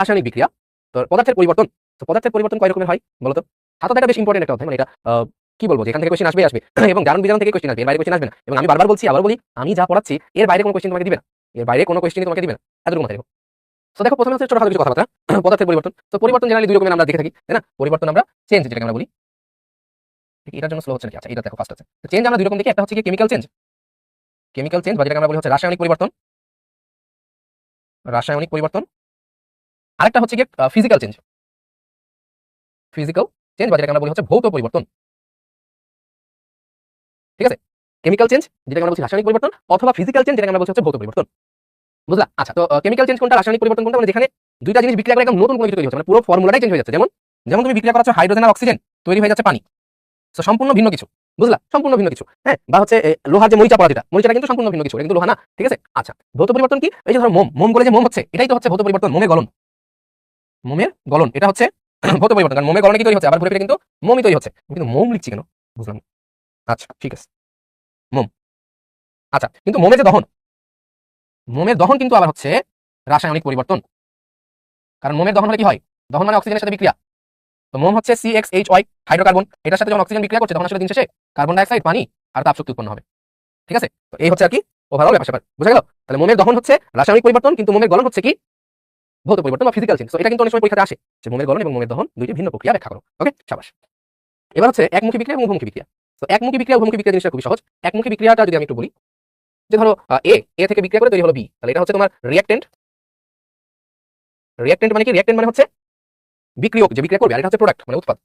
রাসায়নিক বিক্রিয়া। তো পদার্থের পরিবর্তন, তো পদার্থের পরিবর্তন কয় রকমের হয় বলতো? ধাতু একটা বেশ ইম্পর্টেন্ট একটা অধ্যায়, মানে এটা কি বলবো, যেখান থেকে কোশ্চেন আসবে এবং জারণ বিজারণ থেকে কোশ্চেন আসবে, এর বাইরে কোশ্চেন আসবে না। এবং আমি বারবার বলছি, আবার বলি, আমি যা পড়াচ্ছি এর বাইরে কোনো কোশ্চেন তোমাকে দিবে না, এর বাইরে কোনো কোশ্চেনই তোমাকে দিবে না, এতটুকু মাথায় রেখো। তো দেখো, প্রথমে হচ্ছে ছোটখাটো কিছু কথাবার্তা। পদার্থের পরিবর্তন, তো পরিবর্তন জেনারেলি দুই রকমের আমরা দেখে থাকি, তাই না? পরিবর্তন আমরা চেঞ্জ যেটাকে আমরা বলি, এটার জন্য স্লো হচ্ছে নাকি? আচ্ছা, এটা দেখো ফার্স্ট আছে। তো চেঞ্জ আমরা দুই রকম দেখি, একটা হচ্ছে কি কেমিক্যাল চেঞ্জ, কেমিক্যাল চেঞ্জ বা যেটাকে আমরা বলি হচ্ছে রাসায়নিক পরিবর্তন, রাসায়নিক পরিবর্তন। আরেকটা হচ্ছে কি ফিজিক্যাল চেঞ্জ, ফিজিক্যাল চেঞ্জ বা যেটাকে আমরা বলি হচ্ছে ভৌত পরিবর্তন। ঠিক আছে, কেমিক্যাল চেঞ্জ যেটাকে আমরা বলছি রাসায়নিক পরিবর্তন, অথবা ফিজিক্যাল চেঞ্জ যেটাকে আমরা বলছি হচ্ছে ভৌত পরিবর্তন। বুঝলা? আচ্ছা, তো কেমিক্যাল চেঞ্জ কোনটা, রাসায়নিক পরিবর্তন কোনটা? মানে যেখানে দুইটা জিনিস বিক্রিয়া করে একদম নতুন কোনো কিছু তৈরি হচ্ছে, মানে পুরো ফর্মুলাটাই চেঞ্জ হয়ে যাচ্ছে। যেমন যেমন তুমি বিক্রিয়া করাচ্ছ হাইড্রোজেন আর অক্সিজেন, তৈরি হয়ে যাচ্ছে পানি, তো সম্পূর্ণ ভিন্ন কিছু। বুঝলা? সম্পূর্ণ ভিন্ন কিছু। হ্যাঁ, বা হচ্ছে লোহার যে মরিচা পড়া, যেটা মরিচাটা কিন্তু সম্পূর্ণ ভিন্ন কিছু, এটা কিন্তু লোহা না। ঠিক আছে। আচ্ছা, ভৌত পরিবর্তন কি? এই যে ধরো মোম, মোম গলে যে মোম হচ্ছে, এটাই তো হচ্ছে ভৌত পরিবর্তন, মোমের গলন, মোমের গলন, এটা হচ্ছে ভৌত পরিবর্তন। কারণ মোমের গলনে কি তৈরি হচ্ছে, আবার ঘুরে ফিরে কিন্তু মোমই তৈরি হচ্ছে। কিন্তু মোম লিখছি কেন বুঝলাম। আচ্ছা ঠিক আছে, মোম। আচ্ছা, কিন্তু মোমের যে দহন, মোমের দহন কিন্তু আবার হচ্ছে রাসায়নিক পরিবর্তন। কারণ মোমের দহন হলে কি হয়? দহন মানে অক্সিজেনের সাথে বিক্রিয়া। তো মোম হচ্ছে CxHy, হাইড্রোকার্বন, এটার সাথে যখন অক্সিজেন বিক্রিয়া করছে তখন আসলে দিন শেষে কার্বন ডাই অক্সাইড, পানি আর তাপ শক্তি উৎপন্ন হবে। ঠিক আছে, তো এই হচ্ছে আর কি ওভারঅল ব্যাপার। বুঝা গেল? তাহলে মোমের দহন হচ্ছে রাসায়নিক পরিবর্তন, কিন্তু মোমের গলন হচ্ছে কি ভৌত পরিবর্তন বা ফিজিক্যাল চেঞ্জ। তো এটা কিন্তু অনেক সময় পরীক্ষাতে আসে যে মোমের গলন এবং মোমের দহন দুইটি ভিন্ন প্রক্রিয়া, ব্যাখ্যা করো। ওকে, শাবাশ। এবার হচ্ছে একমুখী বিক্রিয়া এবং উভমুখী বিক্রিয়া। তো একমুখী বিক্রিয়া উভমুখী বিক্রিয়া জিনিসটা খুবই সহজ। একমুখী বিক্রিয়াটা যদি আমি একটু বলি, যে ধরো এ থেকে বিক্রিয়া করে তৈরি হলো বি, তাহলে এটা হচ্ছে তোমার রিঅ্যাকটেন্ট। রিঅ্যাকটেন্ট মানে কি? রিঅ্যাকটেন্ট মানে হচ্ছে বিক্রিয়ক যে বিক্রিয়া করবে, আর এটা হচ্ছে প্রোডাক্ট মানে উৎপাদ।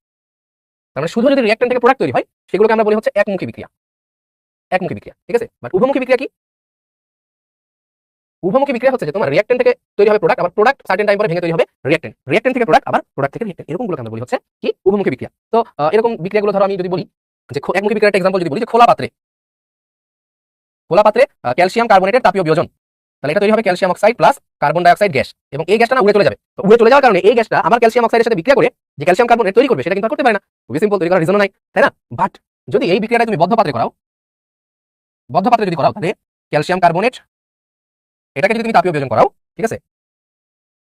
তার মানে শুধু যদি রিঅ্যাকটেন্ট থেকে প্রোডাক্ট তৈরি হয়, সেগুলোকে আমরা বলি হচ্ছে একমুখী বিক্রিয়া, একমুখী বিক্রিয়া। ঠিক আছে, বাট উভমুখী বিক্রিয়া কি? উভমুখী বিক্রিয়া হচ্ছে যে তোমার রিঅ্যাকটেন্ট থেকে তৈরি হবে প্রোডাক্ট, আবার প্রোডাক্ট সার্টেন টাইম পরে ভেঙে তৈরি হবে রিঅ্যাকটেন্ট, রিঅ্যাকটেন্ট থেকে প্রোডাক্ট, আবার প্রোডাক্ট থেকে রিঅ্যাকটেন্ট, এরকমগুলোকে আমরা বলি হচ্ছে কি উভমুখী বিক্রিয়া। তো এরকম বিক্রিয়াগুলো ধরো আমি যদি বলি যে একমুখী বিক্রিয়ার একটা এক্সাম্পল যদি বলি, যে খোলা পাত্রে, খোলা পাত্রে ক্যালসিয়াম কার্বনেটের তাপীয় বিয়োজন, তাহলে এটা তৈরি হবে calcium oxide plus carbon dioxide gas, এবং এই গ্যাসটা না উড়ে চলে যাবে। তো উড়ে চলে যাওয়ার কারণে এই গ্যাসটা আবার ক্যালসিয়াম অক্সাইডের সাথে বিক্রিয়া করে যে ক্যালসিয়াম কার্বনেট তৈরি করবে, সেটা কিন্তু আর করতে পারে না। খুবই সিম্পল, তৈরি করার রিজন নাই, তাই না? বাট যদি এই বিক্রিয়াটা তুমি বদ্ধ পাত্রে করাও, বদ্ধ পাত্রে যদি করাও, তাহলে ক্যালসিয়াম কার্বনেট এটাকে যদি তুমি তাপীয় বিয়োজন করাও, ঠিক আছে,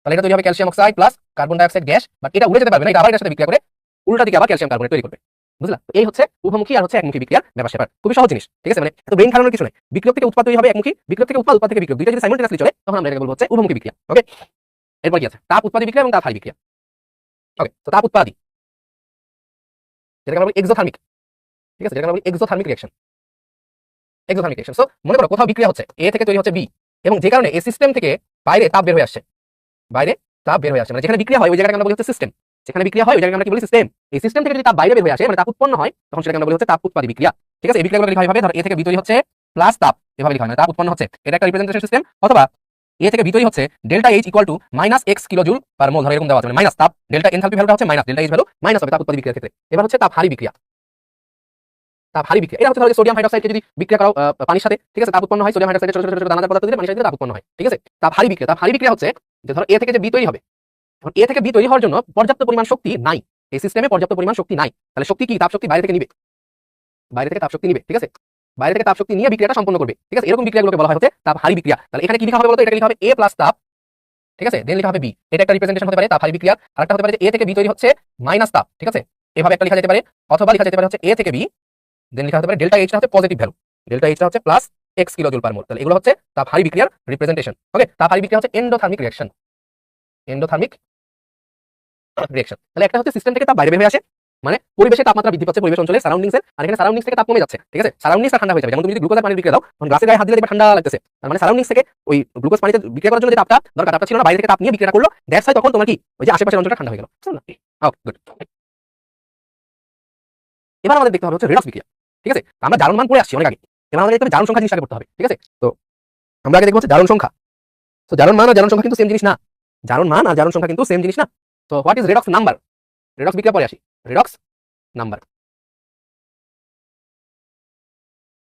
তাহলে এটা তৈরি হবে calcium oxide plus carbon dioxide gas, but এটা উড়ে যেতে পারবে না, এটা আবার এটার সাথে বিক্রিয়া করে উল্টা দিকে আবার ক্যালসিয়াম কার্বনেট তৈরি করবে। বুঝলা? তো এই হচ্ছে উভমুখী আর হচ্ছে একমুখী বিক্রিয়ার ব্যাপার। খুবই সহজ জিনিস। ঠিক আছে, মানে এত ব্রেইন খাটানোর কিছু নাই। বিক্রিয়ক থেকে উৎপাদ তৈরি হবে একমুখী, বিক্রিয়ক থেকে উৎপাদ, উৎপাদ থেকে বিক্রিয়ক, দুইটা যদি সাইমultaneously চলে, তখন আমরা এটাকে বলবো হচ্ছে উভমুখী বিক্রিয়া। ওকে, এরপর কি আছে? তাপ উৎপাদী বিক্রিয়া এবং তাপ হারি বিক্রিয়া। ওকে, তো তাপ উৎপাদী যেটাকে আমরা বলি এক্সোথার্মিক। ঠিক আছে, যেটাকে আমরা বলি exothermic reaction, exothermic reaction. So মনে করো কোথাও বিক্রিয়া হচ্ছে, এ থেকে তৈরি হচ্ছে বি, এবং যে কারণে এই সিস্টেম থেকে বাইরে তাপ বের হয়ে আসছে, বাইরে তাপ বের হয়ে আসছে, মানে যেখানে বিক্রিয়া হয় ওই জায়গাটাকে আমরা বলি হচ্ছে সিস্টেম, যেখানে বিক্রিয়া হয় ওই জায়গাকে আমরা কি বলি? সিস্টেম। এই সিস্টেম থেকে যদি তাপ বাইরে বের হয়ে আসে, মানে তাপ উৎপন্ন হয়, তখন সেটাকে আমরা বলি হচ্ছে তাপ উৎপাদী বিক্রিয়া। ঠিক আছে, এই বিক্রিয়াগুলো লেখা হবে, ধর এ থেকে বি তৈরি হচ্ছে প্লাস তাপ, এভাবে লেখা হয়, মানে তাপ উৎপন্ন হচ্ছে, এটা একটা রিপ্রেজেন্টেশন সিস্টেম। অথবা এ থেকে বি তৈরি হচ্ছে delta H equal to minus X kilo joule per mole, ধর এরকম দেওয়া আছে, মানে মাইনাস তাপ ডেল্টা এনথালপি ভ্যালুটা হচ্ছে minus, delta H value minus হবে তাপ উৎপাদী বিক্রিয়ার ক্ষেত্রে। এবার হচ্ছে তাপ হারি বিক্রিয়া। তাপ হারি বিক্রিয়া এটা হচ্ছে ধরো সোডিয়াম হাইড্রোক্সাইডকে যদি বিক্রিয়া করাও পানির সাথে, ঠিক আছে, তাপ উৎপন্ন হয়, সোডিয়াম হাইড্রোক্সাইডের ছোট ছোট ছোট দানাদার পদার্থ দিলে পানির সাথে তাপ উৎপন্ন হয়। ঠিক আছে, তাপ হারি বিক্রিয়া, তাপ হারি বিক্রিয়া হচ্ছে যে ধরো এ থেকে যে বি তৈরি হবে, এখন এ থেকে বি তৈরি হওয়ার জন্য পর্যাপ্ত পরিমাণ শক্তি নাই, এই সিস্টেমে পর্যাপ্ত পরিমাণ শক্তি নাই, তাহলে শক্তি কি? তাপ শক্তি বাইরে থেকে নিবে, বাইরে থেকে তাপ শক্তি নিবে। ঠিক আছে, বাইরে থেকে তাপ শক্তি নিয়ে বিক্রিয়াটা সম্পন্ন করবে। ঠিক আছে, এরকম বিক্রিয়াগুলোকে বলা হয় হচ্ছে তাপ হারি বিক্রিয়া। তাহলে এখানে কি লেখা হবে বলতো? এটা লেখা হবে এ প্লাস তাপ, ঠিক আছে, দেন লেখা হবে বি, এটা একটা রিপ্রেজেন্টেশন হতে পারে তাপ হারি বিক্রিয়া। আরেকটা হতে পারে যে এ থেকে বি তৈরি হচ্ছে মাইনাস তাপ, ঠিক আছে, এভাবে একটা লেখা যেতে পারে। অথবা লেখা যেতে পারে হচ্ছে এ থেকে বি, দেন লেখা হতে পারে ডেল্টা এইচটা হচ্ছে পজিটিভ ভ্যালু, ডেল্টা এইচটা হচ্ছে plus X kilo joule per mole. তাহলে এগুলো হচ্ছে তাপ হারি বিক্রিয়ার রিপ্রেজেন্টেশন। ওকে, তাপ হারি বিক্রিয়া হচ্ছে এন্ডোথার্মিক রিঅ্যাকশন, এন্ডোথার্মিক রিঅ্যাকশন। তাহলে একটা হচ্ছে সিস্টেম থেকে তাপ বাইরে বের হয়ে আসে, মানে পরিবেশে তাপমাত্রা বৃদ্ধি পাচ্ছে, পরিবেশ অঞ্চলে সারাউন্ডিংস এর, আর এখানে সারাউন্ডিংস থেকে তাপ কমে যাচ্ছে। ঠিক আছে, সারাউন্ডিংসটা ঠান্ডা হয়ে যাবে। যেমন তুমি যদি গ্লুকোজ পানির বিক্রিয়া দাও, তখন গ্লাসের গায়ে হাত দিলে দেখবে ঠান্ডা লাগতেছে, তার মানে সারাউন্ডিংস থেকে ওই গ্লুকোজ পানিতে বিক্রিয়া করার জন্য যে তাপটা দরকার, তাপটা ছিল না, বাইরে থেকে তাপ নিয়ে বিক্রিয়া করলো, দ্যাটস হয় তখন তোমার কি ওই যে আশেপাশের অঞ্চলটা ঠান্ডা হয়ে গেল। Okay good. এবার আমাদের দেখতে হবে হচ্ছে রেডক্স বিক্রিয়া। ঠিক আছে, আমরা জারণ মান পড়ে আসছি অনেক আগে, এবার আমাদের দেখতে হবে জারণ সংখ্যা জিনিসটা পড়তে হবে। ঠিক আছে, তো আমরা আগে দেখবো হচ্ছে জারণ সংখ্যা। তো জারণ মান আর জারণ সংখ্যা কিন্তু সেম জিনিস না, জারণ মান আর জারণ সংখ্যা কিন্তু সেম জিনিস না। তো what is redox number? Redox বিক্রিয়া পরে আসি, রেডক্স নাম্বার।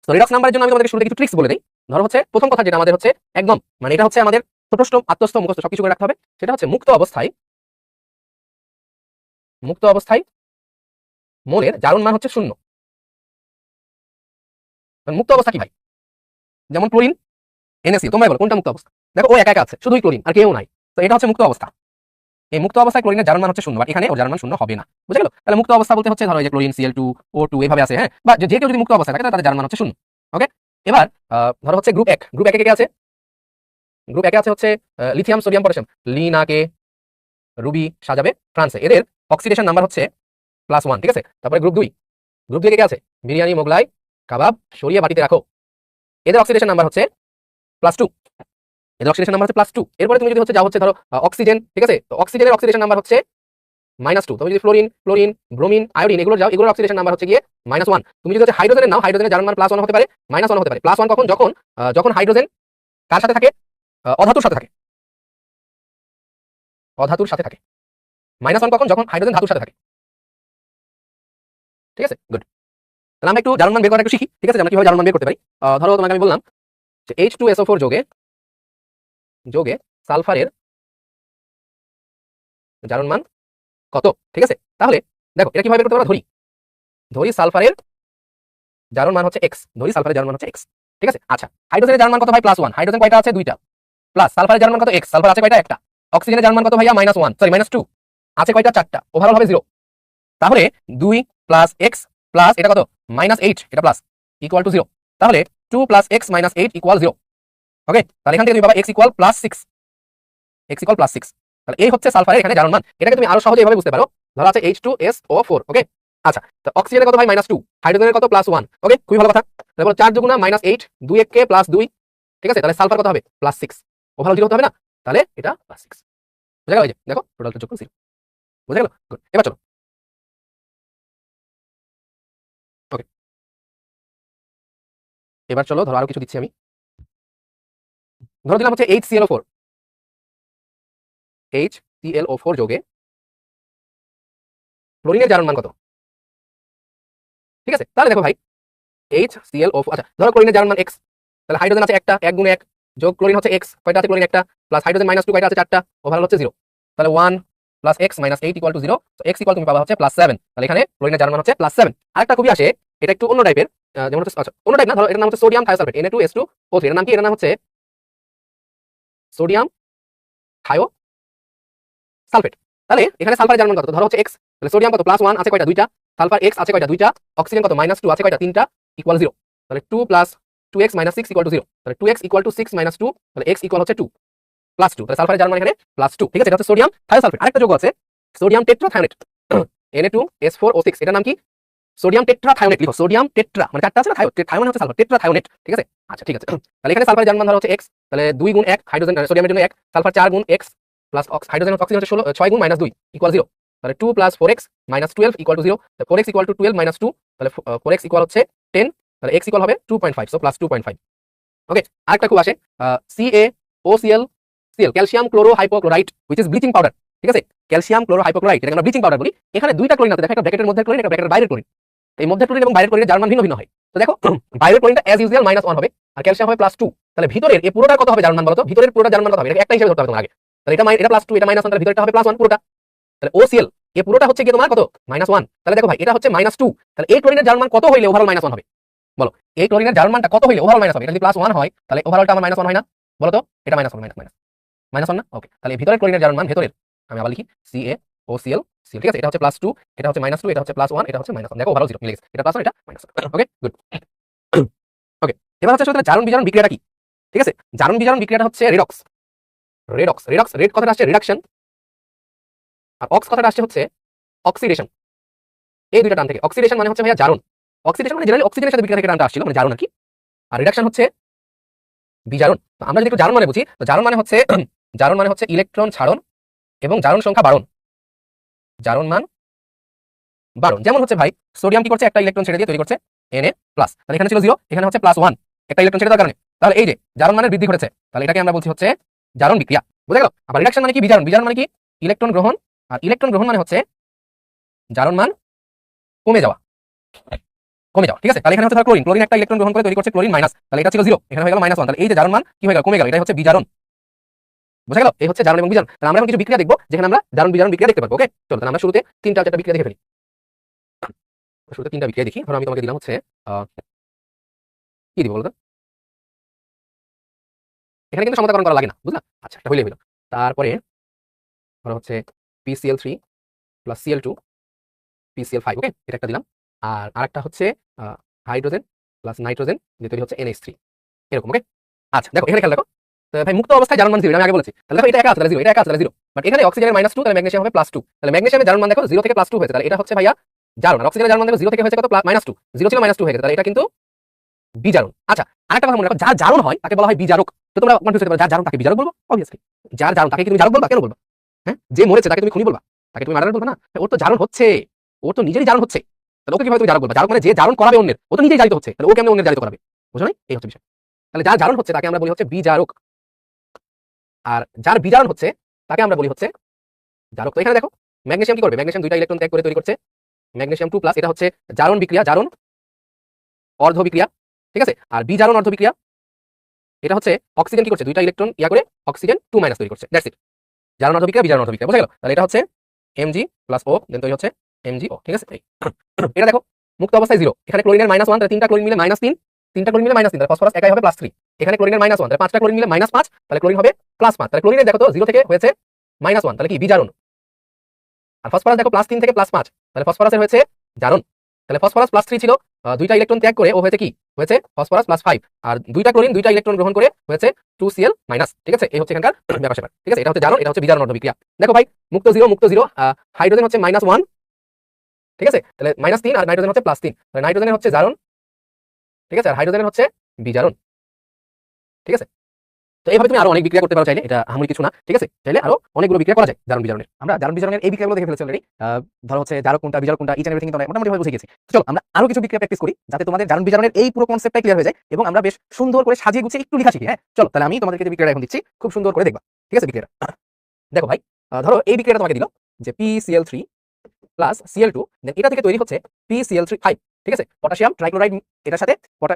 তো রেডক্স নাম্বারের জন্য আমি তোমাদেরকে শুরুতে কিছু ট্রিক্স বলে দিই। ধরো হচ্ছে প্রথম কথা যেটা আমাদের হচ্ছে একদম, মানে এটা হচ্ছে আমাদের ছোটস্থ আত্মস্থ মুখস্থ সবকিছু করে রাখতে হবে, সেটা হচ্ছে মুক্ত অবস্থায়, মুক্ত অবস্থায় মোলের জারণ মান হচ্ছে 0। মুক্ত অবস্থা কি ভাই? যেমন ক্লোরিন, NaCl, তোমরা বলো কোনটা মুক্ত অবস্থা? দেখো ও একা একা আছে, শুধুই ক্লোরিন আর কেউ নাই, তো এটা হচ্ছে মুক্ত অবস্থা। এই মুক্ত অবস্থায় ক্লোরিনের জারণ মান হচ্ছে 0, বাট এখানে ওর জারণ মান 0 হবে না। বুঝা গেল? তাহলে মুক্ত অবস্থা বলতে হচ্ছে ধরো এই যে ক্লোরিন Cl2O2 এইভাবে আছে, হ্যাঁ, বা যে কেউ যদি মুক্ত অবস্থায় থাকে তাদের জারণ মান হচ্ছে 0। ওকে, এবার ধরো হচ্ছে গ্রুপ 1, গ্রুপ 1 কে আছে? গ্রুপ 1 আছে হচ্ছে লিথিয়াম, সোডিয়াম, পটাশিয়াম, লিনাকে, রুবি, সাজাবে, ফ্রান্সে, এদের অক্সিডেশন নাম্বার হচ্ছে +1, ঠিক আছে। তারপরে গ্রুপ 2, গ্রুপ 2 কে আছে? বিরিয়ানি, মোগলাই, কাবাব, সরিয়ে বাটিতে রাখো, এদের অক্সিডেশন নাম্বার হচ্ছে +2, এদের অক্সিডেশন নাম্বার হচ্ছে +2। এরপরে তুমি যদি হচ্ছে যা হচ্ছে ধরো অক্সিজেন, ঠিক আছে, তো অক্সিজেনের অক্সিডেশন নাম্বার হচ্ছে -2। তুমি যদি ফ্লোরিন, ক্লোরিন, ব্রোমিন, আয়োডিন এগুলো যাও, এগুলোর অক্সিডেশন নাম্বার হচ্ছে গিয়ে -1। তুমি যদি হচ্ছে হাইড্রোজেনের নাও, হাইড্রোজেনের জারণ মান +1 হতে পারে, -1 হতে পারে। +1 কখন? যখন হাইড্রোজেন কার সাথে থাকে? অধাতুর সাথে থাকে, অধাতুর সাথে থাকে। -1 কখন? যখন হাইড্রোজেন ধাতুর সাথে থাকে, ঠিক আছে, গুড। তাহলে আমরা একটু জারণ মান বের করা একটু শিখি, ঠিক আছে, আমরা কিভাবে জারণ মান বের করতে পারি। ধরো তোমাকে আমি বললাম যে H2SO4 যোগে সালফারের জারণ মান কত, ঠিক আছে। তাহলে দেখো এটা কিভাবে বের করতে পারো, ধরি সালফারের জারণ মান হচ্ছে x, ধরি সালফারের জারণ মান হচ্ছে x, ঠিক আছে। আচ্ছা, হাইড্রোজেনের জারণ মান কত ভাই? +1, হাইড্রোজেন কয়টা আছে? 2টা, প্লাস সালফারের জারণ মান কত? x, সালফার আছে কয়টা? একটা। অক্সিজেনের জারণ মান কত ভাইয়া? -2 আছে কয়টা? 4টা, ওভারঅল হবে 0। তাহলে 2 + x প্লাস এটা কত? -8, এটা প্লাস ইকুয়াল টু 0। তাহলে 2 + x - 8 = 0। ওকে, তাহলে এখান থেকে তুমি পাবা x = +6, x = +6। তাহলে এই হচ্ছে সালফারের এখানে জারণ মান। এটাকে তুমি আরো সহজে এভাবে বুঝতে পারো, ধরো আছে H2SO4, ওকে। আচ্ছা, তো অক্সিজেনের কত ভাই? -2, হাইড্রোজেনের কত? +1, ওকে, খুবই ভালো কথা। তাহলে বলো 4 × -8, 2 × 1 + 2, ঠিক আছে। তাহলে সালফার কত হবে? +6, ওভারঅল 0 হতে হবে না? তাহলে এটা +6, বুঝা গেল? এই যে দেখো টোটালটা যোগ করে 0, বুঝা গেল? গুড। এবার চলো, ওকে, এবার চলো ধরো আরো কিছু দিচ্ছি আমি। ধরো দিলাম হচ্ছে HClO4 যোগে ক্লোরিনের জারণ মান কত, ঠিক আছে। তাহলে দেখো ভাই HClO4, আচ্ছা ধরো ক্লোরিনের জারণ মান x, তাহলে হাইড্রোজেন আছে একটা, 1 × 1 যোগ ক্লোরিন হচ্ছে x, কয়টা আছে? ক্লোরিন একটা, প্লাস হাইড্রোজেন -2 কয়টা আছে? 4টা, ওভারঅল হচ্ছে 0। তাহলে 1 + x - 8 = 0, তো x তুমি পাবা হচ্ছে +7। তাহলে এখানে ক্লোরিনের জারণ মান হচ্ছে +7। আরেকটা খুবই আসে, এটা একটু অন্য টাইপের, যেমন হচ্ছে, আচ্ছা অন্য টাইপ না, ধরো এটার নাম হচ্ছে সোডিয়াম থায়োসালফেট, Na2H2O3, এর নাম কি? এর নাম হচ্ছে সোডিয়াম থায়োসালফেট। তাহলে এখানে সালফারের জারণ মান কত? ধরো হচ্ছে x, তাহলে সোডিয়াম কত? +1 আছে কয়টা? 2টা, সালফার x আছে কয়টা? 2টা, অক্সিজেন কত? -2 আছে কয়টা? 3টা, = 0। তাহলে 2 + 2x - 6 = 0। তাহলে 2x = 6 - 2, তাহলে x হচ্ছে 2 +2, তাহলে সালফারের জারণ মান এখানে +2, ঠিক আছে। এটা হচ্ছে সোডিয়াম থায়োসালফেট। আরেকটা যৌগ আছে সোডিয়াম টেট্রাথায়োনেট, Na2S4O6, এটার নাম কি? Sodium tetrathionate. লিখো সোডিয়াম টেট্রা, মানে 4টা আছে না, থায়োন হচ্ছে সালফার, টেট্রাথায়োনেট, ঠিক আছে। আচ্ছা ঠিক আছে, তাহলে এখানে সালফারের জারণ মান ধরো হচ্ছে x, তাহলে 2 × 1, হাইড্রোজেন সোডিয়ামের জন্য 1, sulphur 4 × x plus hydrogen oxygen হচ্ছে 6 × -2 = 0। তাহলে 2 + 4x - 12 = 0, তাহলে 4x = 12 - 2, তাহলে 4x = হচ্ছে 10, তাহলে x হবে 2.5, সো +2.5। ওকে, আরেকটা খুব আসে CaOCl, calcium chlorohypochlorite, which is bleaching powder, ঠিক আছে। ক্যালসিয়াম ক্লোরোহাইপোক্লোরাইট, এটাকে আমরা ব্লিচিং পাউডার বলি। এখানে 2টা ক্লোরিন আছে, দেখো, একটা ব্র্যাকেটের মধ্যে ক্লোরিন, একটা ব্র্যাকেটের বাইরের ক্লোরিন। এই মধ্যে ক্লোরিন এবং বাইরের ক্লোরিনের জারণ মান ভিন্ন ভিন্ন হয়। তো দেখো বাইরের ক্লোরিনটা অ্যাজ ইউজুয়াল -1 হবে, আর ক্যালসিয়াম হবে +2। তাহলে ভিতরের এই পুরোটার কত হবে জারণ মান বলো তো? ভিতরের পুরোটা জারণ মান কত হবে? এটা একটা হিসেবে ধরতে হবে তোমার আগে। তাহলে এটা +2, এটা -1, তাহলে ভিতরটা হবে +1 পুরোটা। তাহলে OCl এই পুরোটা হচ্ছে কি তোমার কত? -1। তাহলে দেখো ভাই এটা হচ্ছে -2, তাহলে এই ক্লোরিনের জারণ মান কত হইলে ওভারঅল -1 হবে? বলো, এই ক্লোরিনের জারণ মানটা কত হইলে ওভারঅল মাইনাস হবে? এটা যদি +1 হয় তাহলে ওভারঅলটা আমার -1 হয় না? বলো তো, এটা -1, -1 না? ওকে, তাহলে ভিতরের ক্লোরিনের জারণ মান, ভেতরের আমি আবার লিখি CaOCl, ঠিক আছে। এটা হচ্ছে +2, এটা হচ্ছে -2, এটা হচ্ছে +1, এটা হচ্ছে -1। দেখো ওভারঅল 0 মিলে গেছে, এটা +1, এটা -1। ওকে, গুড। ওকে, এবার হচ্ছে তাহলে জারণ বিজারণ বিক্রিয়াটা কি, ঠিক আছে। জারণ বিজারণ বিক্রিয়াটা হচ্ছে রেডক্স, রেড কথাটা আসছে রিডাকশন, আর অক্স কথাটা আসছে হচ্ছে অক্সিডেশন। এই দুইটা টার্ম থেকে অক্সিডেশন মানে হচ্ছে ভাইয়া জারণ, অক্সিডেশন মানে জেনারেলি অক্সিজেনের সাথে বিক্রিয়া থেকে টার্মটা আসছিল, মানে জারণ আর কি। আর রিডাকশন হচ্ছে বিজারণ। তো আমরা যদি একটু জারণ মানে বুঝি, তো জারণ মানে হচ্ছে জারণ মানে হচ্ছে ইলেকট্রন ছাড়ন এবং জারণ সংখ্যা বাড়ন, জারণ মান বাড়ন। যেমন হচ্ছে ভাই সোডিয়াম কি করছে? একটা ইলেকট্রন ছেড়ে দিয়ে তৈরি করছে Na+, তাহলে এখানে ছিল 0, এখানে হচ্ছে +1, একটা ইলেকট্রন ছেড়ে দেওয়ার কারণে। তাহলে এই যে জারণ মানের বৃদ্ধি ঘটেছে, তাহলে এটাকে আমরা বলছি হচ্ছে জারণ বিক্রিয়া, বুঝা গেল? আবার রিডাকশন মানে কি? বিজারণ, বিজারণ মানে কি? ইলেকট্রন গ্রহণ, আর ইলেকট্রন গ্রহণ মানে হচ্ছে জারণ মান কমে যাওয়া, ঠিক আছে। তাহলে এখানে হচ্ছে ক্লোরিন, ক্লোরিন একটা ইলেকট্রন গ্রহণ করে তৈরি করছে ক্লোরিন মাইনাস, তাহলে এটা ছিল 0, এখানে হয়ে গেল -1, তাহলে এই যে জারণ মান কি হয়ে গেল? কমে গেল, এটা হচ্ছে বিজারণ, বুঝা গেল? এই হচ্ছে জারণ এবং বিজারণ। তাহলে আমরা এখন কিছু বিক্রিয়া দেখবো যেখানে আমরা জারণ বিজারণ বিক্রিয়া দেখতে পাবো। ওকে, চলো তাহলে আমরা শুরুতে 3টা বিক্রিয়া দেখে ফেলি। শুরুতে 3টা বিক্রিয়া দেখি। ধরো আমি তোমাকে দিলাম হচ্ছে কি দিব বলতো? এখানে কিন্তু সমতাকরণ করা লাগে না, বুঝলা? আচ্ছা, এটা হইলে হইলো। তারপরে ধরো হচ্ছে PCl3 প্লাস Cl2 PCl5, ওকে, এটা একটা দিলাম। আর আরেকটা হচ্ছে হাইড্রোজেন প্লাস নাইট্রোজেন দিয়ে তৈরি হচ্ছে NH3, এরকম, ওকে। আচ্ছা দেখো এখানে খেয়াল রাখো, তো ভাই মুক্ত অবস্থায় জারণ মান 0, আমি আগে বলেছি। তাহলে দেখো এটা একা আছে তাহলে 0, এটা একা আছে তাহলে 0, বাট এখানে অক্সিজেনের -2, তাহলে ম্যাগনেসিয়াম হবে +2। তাহলে ম্যাগনেসিয়ামের জারণ মান দেখো 0 থেকে +2 হয়েছে, তাহলে এটা হচ্ছে ভাইয়া জারণ। আর অক্সিজেনের জারণ মান দেখো 0 থেকে হয়েছে কত, -2, 0 ছিল -2 হয়ে গেছে, তাহলে এটা কিন্তু বিজারণ। আচ্ছা আরেকটা কথা মনে রাখো, যার জারণ হয় তাকে বলা হয় বিজারক। তো তোমরা কনফিউজ হতে পারো, যার জারণ তাকে বিজারক বলবো? অবভিয়াসলি যার জারণ তাকে কি তুমি জারক বলবা? কেন বলবা? হ্যাঁ, যে মরেছে তাকে তুমি খুনি বলবা? তাকে তুমি মার্ডার বলবা না? ওর তো জারণ হচ্ছে, ওর তো নিজেরই জারণ হচ্ছে, তাহলে ওকে কিভাবে তুমি জারক বলবা? জারক মানে যে জারণ করাবে অন্যের, ও তো নিজেই জারিত হচ্ছে, তাহলে ও কেমনে অন্যের জারিত করাবে? বুঝো নাই? এই হচ্ছে বিষয়। তাহলে যার জারণ হচ্ছে তাকে আমরা বলি হচ্ছে বিজারক, আর যার বিজারণ হচ্ছে তাকে আমরা বলি হচ্ছে জারক। তো এখানে দেখো ম্যাগনেসিয়াম কি করবে, ম্যাগনেসিয়াম 2টা ইলেকট্রন ত্যাগ করে তৈরি করছে ম্যাগনেসিয়াম 2 প্লাস, এটা হচ্ছে জারণ বিক্রিয়া, জারণ অর্ধ বিক্রিয়া, ঠিক আছে। আর বিজারণ অর্ধ বিক্রিয়া, এটা হচ্ছে অক্সিজেন কি করছে, 2টা ইলেকট্রন ইয়া করে অক্সিজেন 2 মাইনাস তৈরি করছে, দ্যাটস ইট। জারণ অর্ধ বিক্রিয়া, বিজারণ অর্ধ বিক্রিয়া, বুঝা গেল? তাহলে এটা হচ্ছে Mg প্লাস O, দেন তৈরি হচ্ছে MgO, ঠিক আছে। এটা দেখো মুক্ত অবস্থায় 0, এখানে ক্লোরিনের -1, তাহলে 3টা ক্লোরিন মিলে -3, 3টা ক্লোরিন মিলে -3, তাহলে ফসফরাস একাই হবে +3। এখানে ক্লোরিনের -1, তাহলে 5টা ক্লোরিন মিলে -5, তাহলে ক্লোরিন হবে +5। তাহলে ক্লোরিনের দেখো তো 0 থেকে হয়েছে -1, তাহলে কি বিজারণ। আর ফসফরাস দেখো +3 থেকে +5, তাহলে ফসফরাসের হয়েছে জারণ। তাহলে ফসফরাস +3 ছিল, 2টা ইলেকট্রন ত্যাগ করে ও হয়েছে কি, হয়েছে ফসফরাস +5। আর 2টা ক্লোরিন 2টা ইলেকট্রন গ্রহণ করে হয়েছে 2Cl-, ঠিক আছে। এই হচ্ছে এখানকার ব্যাপার স্যাপার, ঠিক আছে। এটা হচ্ছে জারণ, এটা হচ্ছে বিজারণ অর্ধ বিক্রিয়া। দেখো ভাই মুক্ত 0, মুক্ত 0, হাইড্রোজেন হচ্ছে -1, ঠিক আছে। তাহলে -3 আর নাইট্রোজেন হচ্ছে +3, তাহলে নাইট্রোজেনের হচ্ছে জারণ, ঠিক আছে, আর হাইড্রোজেনের হচ্ছে বিজারণ, ঠিক আছে। তো এইভাবে তুমি আরো অনেক বিক্রিয়া করতে পারো চাইলে, এটা হামুরি কিছু না, ঠিক আছে। চাইলে আরো অনেকগুলো বিক্রিয়া করা যায় জারণ বিজারণের। আমরা জারণ বিজারণের এই বিক্রিয়াগুলো দেখে ফেলেছি অলরেডি। ধরো হচ্ছে জারক কোনটা, বিজারক কোনটা, ইচ এন্ড এভরিথিং কিন্তু মোটামুটি ভাবে বুঝে গেছি। চলো আমরা আরো কিছু বিক্রিয়া প্র্যাকটিস করি, যাতে তোমাদের জারণ বিজারণের এই পুরো কনসেপ্টটাই ক্লিয়ার হয়ে যায় এবং আমরা বেশ সুন্দর করে সাজিয়ে গুছিয়ে একটু লেখা শিখি। হ্যাঁ চলো, তাহলে আমি তোমাদেরকে যে বিক্রিয়াটা এখন দিচ্ছি খুব সুন্দর করে দেখবা, ঠিক আছে। বিক্রিয়াটা দেখো ভাই, ধরো এই বিক্রিয়াটা তোমাকে দিল যে PCl3 প্লাস Cl2, দেন এটা থেকে তৈরি হচ্ছে PCl3, ঠিক আছে। পটাশিয়াম ট্রাইক্লোরাইড, এটার সাথে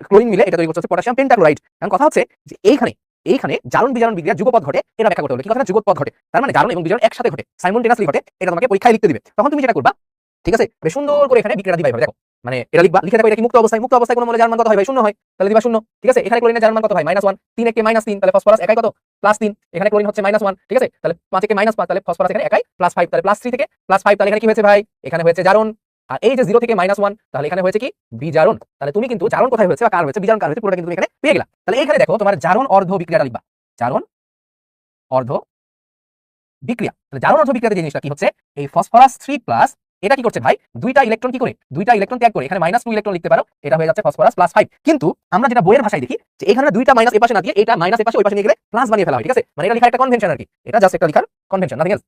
ক্লোরিন মিলে এটা তৈরি করছে পটাশিয়াম পেন্টাক্লোরাইড। এখন কথা হচ্ছে যে এইখানে জারণ বিজারণ বিক্রিয়া যুগপৎ ঘটে, এটা ব্যাখ্যা করতে হবে। কি কথা, যুগপৎ ঘটে, তার মানে জারণ এবং বিজারণ একসাথে ঘটে, সাইমultaneously ঘটে। এটা তোমাকে পরীক্ষায় লিখতে দিবে, তখন তুমি যেটা করবা, ঠিক আছে, বেশ সুন্দর করে এখানে বিক্রিয়াটা দিবা। দেখো মানে এটা লিখবা, লিখে দেখো এটা কি মুক্ত অবস্থায়, মুক্ত অবস্থায় কোনো মূল্যে জারণ মান কত হয় ভাই, 0 হয়, তাহলে দিবা 0, ঠিক আছে। এখানে ক্লোরিনের জারণ মান কত হয়, -1, 3 একে -3, তাহলে ফসফরাস একাই কত, +3, এখানে ক্লোরিন হচ্ছে -1, ঠিক আছে। তাহলে 5 একে -5, তাহলে ফসফরাস এখানে একাই +5, তাহলে +3 থেকে +5, তাহলে এখানে কি হয়েছে ভাই, এখানে হয়েছে জারণ। আর এই যে 0 থেকে -1, তাহলে এখানে হয়েছে কি, বিজারণ। তাহলে তুমি কিন্তু জারণ কোথায় হয়েছে বা কার হয়েছে, বিজারণ কার হয়েছে, পুরোটা কিন্তু তুমি এখানে পেয়ে গেলা। তাহলে এখানে দেখো তোমার জারণ অর্ধ বিক্রিয়াটা লিখবা, জারণ অর্ধ বিক্রিয়া। তাহলে জারণ অর্ধ বিক্রিয়াতে জিনিসটা কি হচ্ছে, এই ফসফরাস 3 প্লাস, এটা কি করছে ভাই, 2টা ইলেকট্রন কি করে, 2টা ইলেকট্রন ত্যাগ করে এখানে -2 ইলেকট্রন লিখতে পারো, এটা হয়ে যাচ্ছে ফসফরাস +5। কিন্তু আমরা যেটা বইয়ের ভাষায় দেখি যে এখানে 2টা মাইনাস এপাশে না দিয়ে এটা মাইনাস এপাশে ওই পাশে নিয়ে গেলে প্লাস বানিয়ে ফেলা হয়, ঠিক আছে। মানে এটা লেখার একটা কনভেনশন আর কি, এটা জাস্ট একটা লেখার কনভেনশন, নাথিং এলস,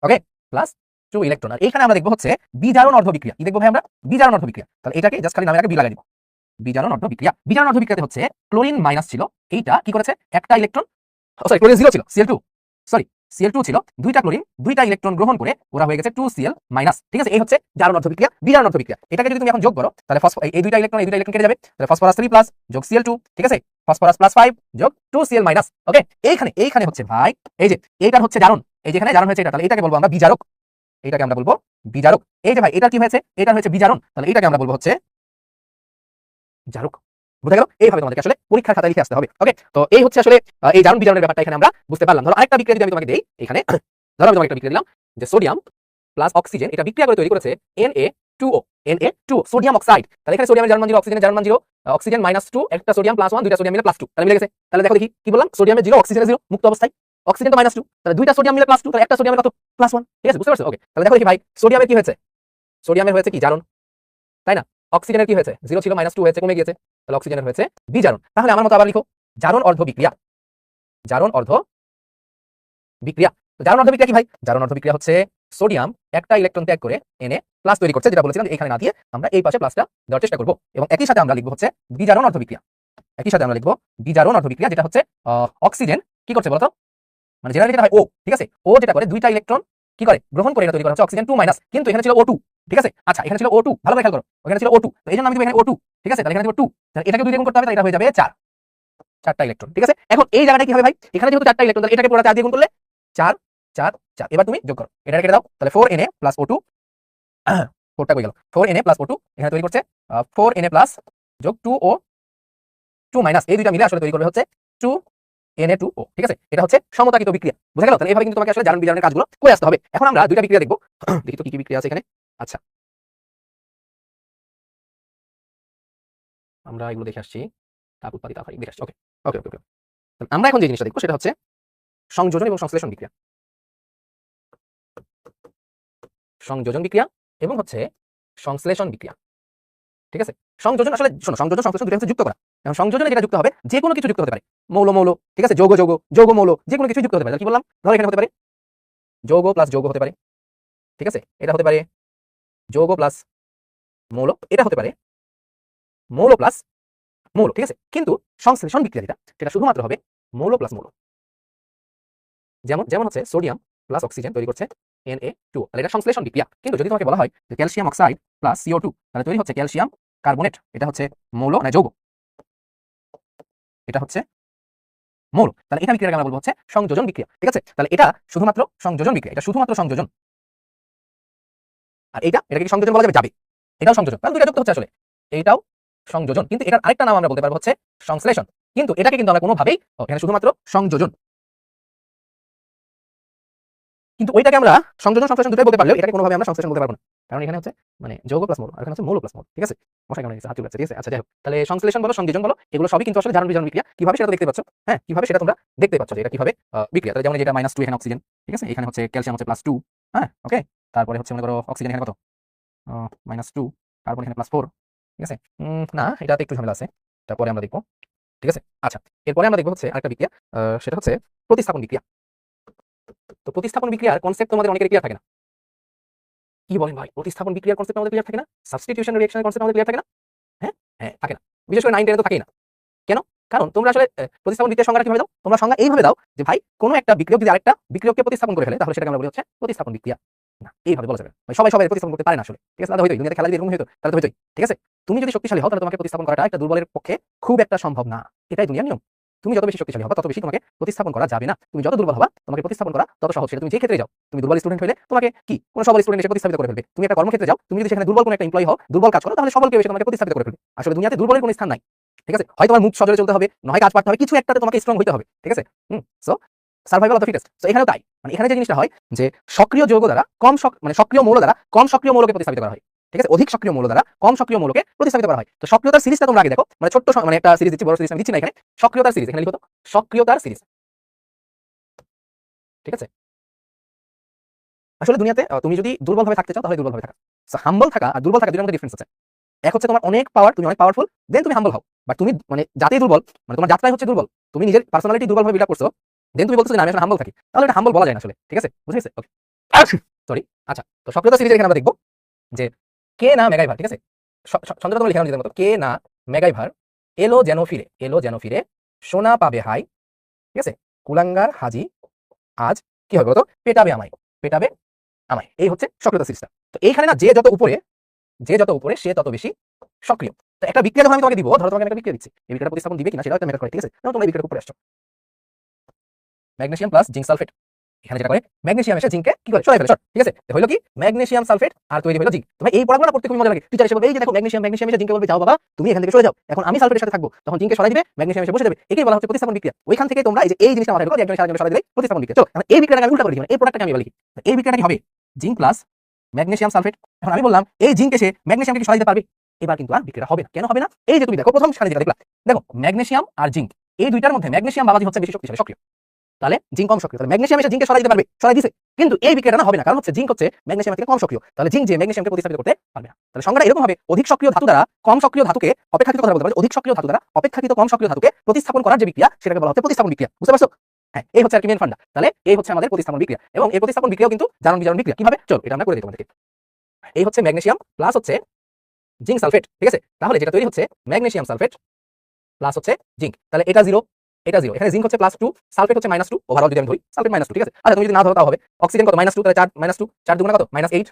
ওকে। +2 ইলেকট্রন। আর এখানে আমরা দেখবো হচ্ছে বিজারণ অর্ধ বিক্রিয়া। কি দেখবো ভাই আমরা, বিজারণ অর্ধ বিক্রিয়া। তাহলে এটাকে জাস্ট খালি নামের আগে বি লাগাই দিব, বিজারণ অর্ধ বিক্রিয়া। বিজারণ অর্ধ বিক্রিয়াতে হচ্ছে ক্লোরিন মাইনাস ছিল, এইটা কি করেছে, একটা ইলেকট্রন, সরি ক্লোরিন 0 ছিল, Cl2 ছিল, 2টা ক্লোরিন 2টা ইলেকট্রন গ্রহণ করে ওরা হয়ে গেছে 2Cl-, ঠিক আছে। এই হচ্ছে জারণ অর্ধ বিক্রিয়া, বিজারণ অর্ধ বিক্রিয়া। এটাকে যদি তুমি এখন যোগ করো, তাহলে এই 2টা ইলেকট্রন কেটে যাবে, তাহলে ফসফরাস 3 প্লাস যোগ Cl2, ঠিক আছে, ফসফরাস +5 যোগ 2Cl-, ওকে। এইখানে হচ্ছে ভাই, এই যে এইটার হচ্ছে জারণ, এই যেখানে জারণ হয়েছে এটা, তাহলে এটাকে বলবো আমরা বিজারক, এটাকে আমরা বলবো বিজারক। এই যে ভাই এটা কি হয়েছে, এটা হয়েছে বিজারণ, তাহলে এটাকে আমরা বলবো হচ্ছে জারক। বুঝা গেল? এইভাবে তোমাদেরকে আসলে পরীক্ষার খাতায় লিখে আসতে হবে, ওকে। তো এই হচ্ছে আসলে এই জারণ বিজারণের ব্যাপারটা এখানে আমরা বুঝতে পারলাম। ধরো আরেকটা বিক্রিয়া যদি আমি তোমাকে দেই, এখানে ধরো আমি তোমাকে একটা বিক্রিয়া দিলাম যে সোডিয়াম প্লাস অক্সিজেন, এটা বিক্রিয়া করে তৈরি করেছে Na2O, সোডিয়াম অক্সাইড। তাহলে এখানে সোডিয়ামের জারণ মান 0, অক্সিজেনের জারণ মান 0, অক্সিজেন -2, একটা সোডিয়াম +1, 2টা সোডিয়াম মিলে +2, তাহলে মিলে গেছে। তাহলে দেখো দেখি কি বললাম, সোডিয়ামের 0, অক্সিজেনের 0, মুক্ত অবস্থায়, অক্সিজেন তো -2, তাহলে 2টা সোডিয়াম মিলে +2, তাহলে একটা সোডিয়ামের কত, +1, ঠিক আছে, বুঝতে পারছো, ওকে। তাহলে দেখো দেখি ভাই সোডিয়ামের কি হয়েছে, সোডিয়ামের হয়েছে কি, জারণ, তাই না। অক্সিজেনের কি হয়েছে, 0 ছিল -2 হয়েছে, কমে গিয়েছে, তাহলে অক্সিজেনের হয়েছে বিজারণ। তাহলে আমার মতো আবার লিখো জারণ অর্ধ বিক্রিয়া, জারণ অর্ধ বিক্রিয়া। জারণ অর্ধ বিক্রিয়া কি ভাই, জারণ অর্ধ বিক্রিয়া হচ্ছে সোডিয়াম একটা ইলেকট্রন ত্যাগ করে Na+ তৈরি করছে, যেটা বলেছিলাম এখানে না দিয়ে আমরা এই পাশে প্লাসটা দেওয়ার চেষ্টা করব, এবং একই সাথে আমরা লিখবো হচ্ছে বিজারণ অর্ধ বিক্রিয়া, একই সাথে আমরা লিখবো বিজারণ অর্ধ বিক্রিয়া, যেটা হচ্ছে অক্সিজেন কি করছে বলতো, মানে জেনারেলি যেটা হয় ও, ঠিক আছে, ও যেটা করে 2টা ইলেকট্রন কি করে গ্রহণ করে এটা তৈরি করা হচ্ছে অক্সিজেন 2-, কিন্তু এখানে ছিল O2, ঠিক আছে। আচ্ছা এখানে ছিল O2, ভালো করে খেয়াল করো, এখানে ছিল O2, তো এই জন্য আমি দেব এখানে O2, ঠিক আছে। তাহলে এখানে দেব 2, তাহলে এটাকে 2 দিয়ে গুণ করতে হবে, তাহলে এটা হয়ে যাবে 4টা ইলেকট্রন, ঠিক আছে। এখন এই জায়গাটা কি হবে ভাই, এখানে যেহেতু 4টা ইলেকট্রন, তাহলে এটাকে পুরো 4 দিয়ে গুণ করলে 4 4 4, এবার তুমি যোগ করো, এটা কেটে দাও, তাহলে 4Na + O2, 4টা কই গেল, 4Na + O2 এখানে তৈরি করছে 4Na+ যোগ 2O2-, এই দুইটা মিলে আসলে তৈরি করবে হচ্ছে Na2O, ঠিক আছে? এটা হচ্ছে সমতাকিত বিক্রিয়া, বুঝা গেল? তাহলে এইভাবে কিন্তু তোমাকে আসলে জারণ বিজারণের কাজগুলো করে আসতে হবে। এখন আমরা দুইটা বিক্রিয়া দেখবো। দেখি তো কি কি বিক্রিয়া আছে এখানে। আচ্ছা, আমরা এগুলো দেখে আসছি, তাপ উৎপাদিত আকারে দেখে আসছি। ওকে ওকে ওকে ওকে। আমরা এখন যে জিনিসটা দেখবো সেটা হচ্ছে সংযোজন এবং সংশ্লেষণ বিক্রিয়া। সংযোজন বিক্রিয়া এবং হচ্ছে সংশ্লেষণ বিক্রিয়া, ঠিক আছে? সংযোজন আসলে শোনো, সংযোজন সংশ্লেষণ দুটো হচ্ছে যুক্ত করা। এখন সংযোজনে যেটা যুক্ত হবে, যে কোনো কিছু যুক্ত হতে পারে, মৌল মৌল, ঠিক আছে, যৌগ যৌগ, যৌগ মৌল, যে কোনো কিছু যুক্ত হতে পারে। কি বললাম? ধরো এখানে হতে পারে যৌগ প্লাস যৌগ হতে পারে, ঠিক আছে? এটা হতে পারে যৌগ প্লাস মৌল, এটা হতে পারে মৌল প্লাস মৌল, ঠিক আছে? কিন্তু সংশ্লেষণ বিক্রিয়া যেটা, সেটা শুধুমাত্র হবে মৌল প্লাস মৌল। যেমন যেমন হচ্ছে সোডিয়াম প্লাস অক্সিজেন তৈরি করছে Na2, তাহলে এটা সংশ্লেষণ বিক্রিয়া। কিন্তু যদি তোমাকে বলা হয় যে ক্যালসিয়াম অক্সাইড প্লাস CO2, তাহলে তৈরি হচ্ছে ক্যালসিয়াম কার্বনেট, এটা হচ্ছে মৌল না যৌগ, এটা হচ্ছে মৌল, তাহলে এটা বিক্রিয়াকে আমরা বলবো হচ্ছে সংযোজন বিক্রিয়া, ঠিক আছে? তাহলে এটা শুধুমাত্র সংযোজন বিক্রিয়া, এটা শুধুমাত্র সংযোজন। আর এটাকে কি সংযোজন বলা যাবে? যাবে, এটাও সংযোজন, কারণ দুইটা যুক্ত হচ্ছে আসলে। এইটাও সংযোজন, কিন্তু এটার আরেকটা নাম আমরা বলতে পারবো হচ্ছে সংশ্লেষণ। কিন্তু এটাকে কিন্তু আমরা কোনোভাবেই এখানে শুধুমাত্র সংযোজন, কিন্তু ওইটাকে আমরা সংযোজন সংশ্লেষণ দুটোই বলতে পারলেও এটাকে কোনোভাবে আমরা সংশ্লেষণ বলতে পারবো না, কারণ এখানে হচ্ছে মানে যৌগ প্লাস মৌল আর এখানে হচ্ছে মৌল প্লাস মৌল, ঠিক আছে? মশাই কেমন হাত চলে যাচ্ছে, ঠিক আছে? আচ্ছা যাই হোক, তাহলে সংশ্লেষণ বলো সংযোজন বলো, এগুলো সবই কিন্তু আসলে জারণ বিজারণ বিক্রিয়া। কিভাবে সেটা তো দেখতে পাচ্ছ, হ্যাঁ, কিভাবে সেটা তোমরা দেখতে পাচ্ছ যে এটা কিভাবে বিক্রিয়া। তাহলে যেমন যেটা -2 এখানে অক্সিজেন, ঠিক আছে? এখানে হচ্ছে ক্যালসিয়াম হচ্ছে +2, হ্যাঁ, ওকে। তারপরে হচ্ছে মনে করো অক্সিজেন এখানে কত, -2, কার্বন এখানে +4, ঠিক আছে? না, এটাতে একটু ঝামেলা আছে, তারপরে আমরা দেখবো, ঠিক আছে? আচ্ছা, এরপরে আমরা দেখবো হচ্ছে আরেকটা বিক্রিয়া, সেটা হচ্ছে প্রতিস্থাপন বিক্রিয়া। তো প্রতিস্থাপন বিক্রিয়ার কনসেপ্ট তোমাদের অনেকের ক্লিয়ার থাকে না। কি বলেন ভাই, প্রতিস্থাপন বিক্রিয়ার কনসেপ্ট আমাদের ক্লিয়ার থাকে না? সাবস্টিটিউশন রিঅ্যাকশনের কনসেপ্ট আমাদের ক্লিয়ার থাকে না? হ্যাঁ হ্যাঁ, থাকে না। বিশেষ করে 9 10 তো থাকেই না। কেন? কারণ তোমরা আসলে প্রতিস্থাপন বিক্রিয়ার সংজ্ঞাটা কিভাবে দাও? তোমরা সংজ্ঞা এইভাবে দাও যে ভাই কোনো একটা বিক্রিয়ক যদি আরেকটা বিক্রিয়ককে প্রতিস্থাপন করে ফেলে, তাহলে সেটাকে আমরা বলি হচ্ছে প্রতিস্থাপন বিক্রিয়া। না, এইভাবে বলা যাবে না। ভাই সবাই সবাই প্রতিস্থাপন করতে পারে না আসলে, ঠিক আছে? তাহলে হইতোই, দুনিয়াতে খেলা যদি এরকম হইতো তাহলে তো হইতোই, ঠিক আছে? তুমি যদি শক্তিশালী হও তাহলে তোমাকে প্রতিস্থাপন করাটা একটা দুর্বলের পক্ষে খুব একটা সম্ভব না। এটাই দুনিয়ার নিয়ম। তুমি যত বেশি শক্তিশালী হবা তত বেশি তোমাকে প্রতিস্থাপন করা যাবে না। তুমি যত দুর্বল হবা তোমাকে প্রতিস্থাপন করা তত সহজ। সেটা তুমি যে ক্ষেত্রে যাও, তুমি দুর্বল স্টুডেন্ট হলে তোমাকে কি কোনো সবল স্টুডেন্ট এসে প্রতিস্থাপিত করে ফেলবে। তুমি একটা কর্মক্ষেত্রে যাও, তুমি যদি সেখানে দুর্বল কোনো একটা এমপ্লয়ি হও, দুর্বল কাজ করো, তাহলে সবল কেউ এসে তোমাকে প্রতিস্থাপিত করে ফেলবে। আসলে দুনিয়াতে দুর্বলের কোনো স্থান নাই, ঠিক আছে? হয় তোমার মুখ সজোরে চলতে হবে, নয় কাজ পারতে হবে, কিছু একটাতে তোমাকে স্ট্রং হইতে হবে, ঠিক আছে? So survival of the fittest. So এখানেও তাই, মানে এখানে যে জিনিসটা হয় যে সক্রিয় যৌগ দ্বারা কম মানে সক্রিয় মৌল দ্বারা কম সক্রিয় মৌলকে প্রতিস্থাপিত করা হয়, ঠিক আছে? অধিক সক্রিয় মৌল দ্বারা কম সক্রিয় মৌলকে প্রতিস্থাপিত করা হয়। তো সক্রিয়তার সিরিজটা তোমরা আগে দেখো, মানে ছোট্ট মানে একটা সিরিজ দিচ্ছি, বড় সিরিজ আমি দিচ্ছি না এখানে। সক্রিয়তার সিরিজ এখানে লিখো তো, সক্রিয়তার সিরিজ, ঠিক আছে? আসলে দুনিয়াতে তুমি যদি দুর্বলভাবে থাকতে চাও তাহলে দুর্বলভাবে থাকা। সো হাম্বল থাকা আর দুর্বল থাকা দুটোর মধ্যে ডিফারেন্স আছে। এক হচ্ছে তোমার অনেক পাওয়ার, তুমি অনেক পাওয়ারফুল, দেন তুমি হাম্বল হও। বাট তুমি মানে জাতেই দুর্বল, মানে তোমার জাতটাই হচ্ছে দুর্বল, তুমি নিজের পার্সোনালিটি দুর্বলভাবে বিল্ড আপ করছো, দেন তুমি বলছো যে আমি আসলে হাম্বল থাকি, তাহলে এটা হাম্বল বলা যায় না আসলে, ঠিক আছে? বুঝে গেছে? ওকে, সরি। আচ্ছা, তো সক্রিয়তা সিরিজে এখানে আমরা দেখবো যে কে না ম্যাগাইভার, ঠিক আছে? ছন্দটা তোমরা লিখে নাও নিজের মতো, কে না ম্যাগাইভার এলো যেন ফিরে সোনা পাবে হাই, ঠিক আছে? কুলাঙ্গার হাজি আজ কি হবে বলতো, পেটাবে আমায়, পেটাবে আমায়। এই হচ্ছে সক্রিয়তা সিরিজটা। তো এইখানে না যে যত উপরে সে তত বেশি সক্রিয়। তো একটা বিক্রিয়া যখন আমি তোমাকে দিব, ধরো তোমাকে একটা বিক্রিয়া দিচ্ছি, এই বিক্রিয়াটা প্রতিস্থাপন দিবে কিনা সেটা একটা ম্যাটার করে, ঠিক আছে? তোমরা এই বিক্রিয়ার উপরে আসছো, ম্যাগনেসিয়াম প্লাস জিঙ্ক সালফেট। এখানে যেটা করে ম্যাগনেসিয়াম এসে জিঙ্ককে কি করে সরাই ফেলে, ঠিক আছে? হইলো কি ম্যাগনেসিয়াম সালফেট আর তৈরি হলো জিঙ্ক। তোমার এই পড়াগুলো পড়তে খুব মজা লাগে। টিচার এসে বলবে এই যে দেখো ম্যাগনেসিয়াম এসে জিঙ্ককে বলবে যাও বাবা তুমি এখান থেকে সরে যাও, এখন আমি সালফেটের সাথে থাকবো, তখন জিঙ্ককে সরাই দিবে, ম্যাগনেসিয়াম এসে বসে যাবে। একেই বলা হচ্ছে প্রতিস্থাপন বিক্রিয়া। ওইখান থেকে তোমরা এই জিনিসটা মাথায় ঢোকাও যে একজন সারাজনে সরাই দিলে প্রতিস্থাপন বিক্রিয়া। চলো এখন এই বিক্রিয়াটাকে আমি উল্টা করে দিই, এই প্রোডাক্টটাকে আমি বলি এই বিক্রিয়াটা কি হবে, জিঙ্ক প্লাস ম্যাগনেসিয়াম সালফেট। এখন আমি বললাম এই জিঙ্ক এসে ম্যাগনেসিয়ামকে কি সরাই দিতে পারবে? এবার কিন্তু আর বিক্রিয়া হবে না। কেন হবে না? এই যে তুমি দেখো প্রথম সারি যেটা দেখলা, দেখো ম্যাগনেসিয়াম আর জিঙ্ক এই দুইটার মধ্যে ম্যাগনেসিয়াম বাবাজি হচ্ছে বেশি শক্তিশালী, সক্রিয়, তাহলে জিঙ্ক কম সক্রিয়। তাহলে ম্যাগনেসিয়াম এসে জিঙ্ককে সরাই দিতে পারবে, সরাই দিছে, কিন্তু এই বিক্রিয়াটা না হবে না, কারণ হচ্ছে জিঙ্ক হচ্ছে ম্যাগনেসিয়াম থেকে কম সক্রিয়, তাহলে জিঙ্ক যে ম্যাগনেসিয়ামকে প্রতিস্থাপিত করতে পারবে না। তাহলে সংজ্ঞাটা এরকম হবে, অধিক সক্রিয় ধাতু দ্বারা কম সক্রিয় ধাতুকে অপেক্ষাকৃত কথা বলতে পারে, অধিক সক্রিয় ধাতু দ্বারা অপেক্ষাকৃত কম সক্রিয় ধাতুকে প্রতিস্থাপন করার যে বিক্রিয়া সেটাকে বলা হচ্ছে প্রতিস্থাপন বিক্রিয়া। বুঝতে পারছো? হ্যাঁ, এই হচ্ছে আর কি মেন ফান্ডা। তাহলে এই হচ্ছে আমাদের প্রতিস্থাপন বিক্রিয়া, এবং এই প্রতিস্থাপন বিক্রিয়াও কিন্তু জারণ বিজারণ বিক্রিয়া। কিভাবে? চলো এটা আমরা করে দিই তোমাদেরকে। এই হচ্ছে ম্যাগনেসিয়াম প্লাস হচ্ছে জিঙ্ক সালফেট, ঠিক আছে? তাহলে যেটা তৈরি হচ্ছে ম্যাগনেসিয়াম সালফেট প্লাস হচ্ছে জিঙ্ক, তাহলে এটা জিরো, এটা জিরো। এখানে জিঙ্ক হচ্ছে +2, সালফেট হচ্ছে -2, ওভারঅল যদি আমি ধরি সালফেট -2, ঠিক আছে? আচ্ছা তুমি যদি না ধরো তাও হবে। অক্সিজেন কত, -2, তাহলে 4 -2 4 দুগুণা কত, -8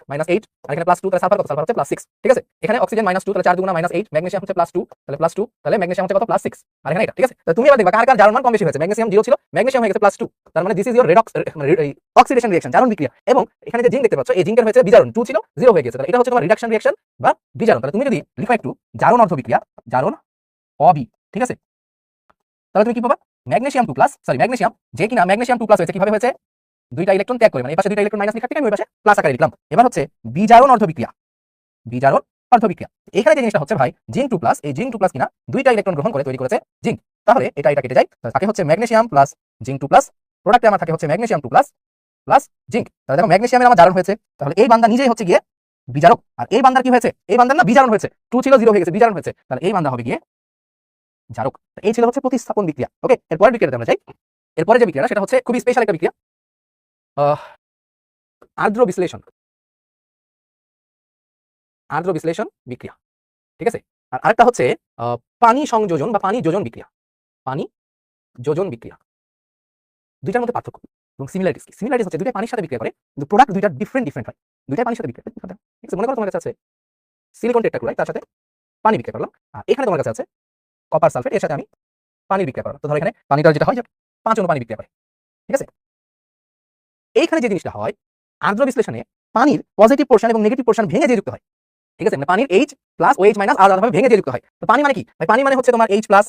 আর এখানে +2 তাহলে সালফার কত, সালফার হচ্ছে +6, ঠিক আছে? এখানে অক্সিজেন -2 তাহলে 4 দুগুণা -8, ম্যাগনেসিয়াম হচ্ছে +2 তাহলে +2, তাহলে ম্যাগনেসিয়াম হচ্ছে কত, +6, আর এখানে এটা, ঠিক আছে? তাহলে তুমি এবার দেখবা কার কার জারণ মান কম বেশি হয়েছে। ম্যাগনেসিয়াম 0 ছিল, ম্যাগনেসিয়াম হয়ে গেছে +2, তার মানে this is your redox oxidation reaction, জারণ বিক্রিয়া। এবং এখানে যে জিঙ্ক দেখতে পাচ্ছ এই জিঙ্কের হয়েছে বিজারণ, 2 ছিল 0 হয়ে গেছে, তাহলে এটা হচ্ছে তোমার রিডাকশন রিঅ্যাকশন বা বিজারণ। তাহলে তুমি যদি লিখো একটু জারণ অর্ধ বিক্রিয়া, জারণ অবি, ঠিক আছে? তাহলে তুমি কি পাবা ম্যাগনেসিয়াম 2 প্লাস, সরি ম্যাগনেসিয়াম যে কিনা ম্যাগনেসিয়াম 2 প্লাস হয়েছে কিভাবে হয়েছে, দুইটা ইলেকট্রন ত্যাগ করে, মানে এই পাশে দুইটা ইলেকট্রন মাইনাস লিখা থেকে আমি ওই পাশে প্লাস আকারে লিখলাম। এবার হচ্ছে বিজারণ অর্ধবিক্রিয়া, বিজারণ অর্ধবিক্রিয়া। এখানে যে জিনিসটা হচ্ছে ভাই জিঙ্ক 2 প্লাস, এই জিঙ্ক 2 প্লাস কিনা দুইটা ইলেকট্রন গ্রহণ করে তৈরি করেছে জিঙ্ক, তাহলে এটা কেটে যায়, থাকে হচ্ছে ম্যাগনেসিয়াম প্লাস জিঙ্ক 2 প্লাস, প্রোডাক্টে আমার থাকে হচ্ছে ম্যাগনেসিয়াম 2 প্লাস প্লাস জিঙ্ক। তাহলে দেখো ম্যাগনেসিয়ামের আমার জারণ হয়েছে, তাহলে এই বান্দা নিজেই হচ্ছে গিয়ে বিজারক, আর এই বান্দার কি হয়েছে, এই বান্দার না বিজারণ হয়েছে, 2 ছিল 0 হয়ে গেছে, বিজারণ হয়েছে, তাহলে এই বান্দা হবে গিয়ে জারক। এই ছিল হচ্ছে প্রতিস্থাপন বিক্রিয়া। ওকে, এরপরের বিক্রিয়াতে আমরা যাই। এরপরে যে বিক্রিয়াটা সেটা হচ্ছে খুবই স্পেশাল একটা বিক্রিয়া, আর্দ্র বিশ্লেষণ, আর্দ্র বিশ্লেষণ বিক্রিয়া, ঠিক আছে। আর আরেকটা হচ্ছে পানি সংযোজন বা পানি যোজন বিক্রিয়া, পানি যোজন বিক্রিয়া। দুইটার মধ্যে পার্থক্য এবং সিমিলারিটিস কি? সিমিলারিটিস হচ্ছে দুইটা পানির সাথে বিক্রিয়া করে কিন্তু প্রোডাক্ট দুইটা ডিফারেন্ট হয়, দুইটা পানির সাথে বিক্রিয়া করে। ঠিক আছে, মনে করো তোমার কাছে আছে সিলিকন টেট্রাক্লোরাইড, তার সাথে পানি বিক্রিয়া করলাম, আর এখানে তোমার কাছে আছে কপার সালফেট, এর সাথে আমি পানির বিক্রিয়া করলাম। তো ধরো এখানে পানিটা যেটা হয় 5 অণু পানি বিক্রিয়া করে, ঠিক আছে। এইখানে যে জিনিসটা হয় আর্দ্র বিশ্লেষণে পানির পজিটিভ পোর্শন এবং নেগেটিভ পোর্শন ভেঙে যে যুক্ত হয়, ঠিক আছে, মানে পানির H প্লাস OH মাইনাস আলাদাভাবে ভেঙে যে যুক্ত হয়। তো পানি মানে কি ভাই? পানি মানে হচ্ছে তোমার H প্লাস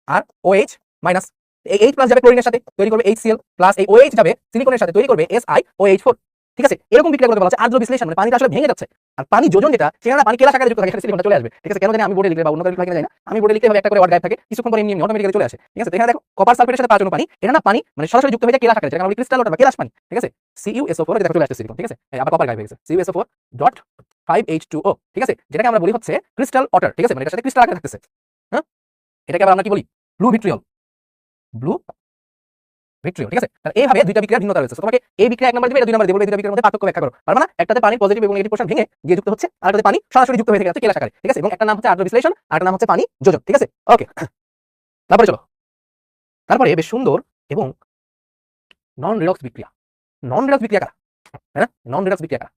আর OH মাইনাস, এই H প্লাস যাবে ক্লোরিনের সাথে তৈরি করবে HCl প্লাস, এই OH যাবে সিলিকনের সাথে তৈরি করবে SiOH4, ঠিক আছে। এরকম বিক্রিয়াগুলোকে বলা হচ্ছে আর্দ্র বিশ্লেষণ, মানে পানিটা আসলে ভেঙে যাচ্ছে। আর পানি যোজন যেটা, সেখানে পানি কেলাস আকারে যুক্ত থাকে, এখানে সিলিকনটা চলে আসবে, ঠিক আছে। কেন জানি আমি বোর্ডে লিখলে বা অন্য কারো লিখলে জানি না, আমি বোর্ডে লিখতে হবে একটা করে ওয়ার্ড গায়েব থাকে, কিছুক্ষণ পরে এমনি অটোমেটিক্যালি চলে আসে, ঠিক আছে। এখানে দেখো কপার সালফেটের সাথে 5 অণু পানি, এটা না পানি মানে সরাসরি যুক্ত হয়ে যায় কেলাস আকারে, যেটা আমরা বলি ক্রিস্টাল ওয়াটার বা কেলাস পানি, ঠিক আছে। CuSO4 এটা চলে আসছে সিলিকন, ঠিক আছে, আবার কপার গায়েব হয়ে গেছে, CuSO4.5H2O, ঠিক আছে, যেটাকে আমরা বলি হচ্ছে ক্রিস্টাল ওয়াটার, ঠিক আছে, মানে এটার সাথে ক্রিস্টাল আকারে থাকতেছে। হ্যাঁ, এটাকে আবার আমরা কি বলি? ব্লু ভিট্রিয়ল, ব্লু ভিট্রিয়ল, ঠিক আছে। তাহলে এইভাবে দুইটা বিক্রিয়ার ভিন্নতা রয়েছে। তোমাকে এই বিক্রিয়া 1 নাম্বার দিবে, এটা 2 নাম্বার দিবে, এই দুইটা বিক্রিয়ার মধ্যে পার্থক্য ব্যাখ্যা করো, পারবা না? একটাতে পানি পজিটিভ এবং নেগেটিভ পোর্শন ভেঙে গিয়ে যুক্ত হচ্ছে, আর একটাতে পানি সরাসরি যুক্ত হয়ে গেছে কেলাস আকারে, ঠিক আছে। এবং একটা নাম হচ্ছে আর্দ্র বিশ্লেষণ, আর একটা নাম হচ্ছে পানি যোজন, ঠিক আছে। ওকে, তারপরে চলো, তারপরে বেশ সুন্দর এবং নন রিডক্স বিক্রিয়া। নন রিডক্স বিক্রিয়া কারা? হ্যাঁ, নন রিডক্স বিক্রিয়া কারা?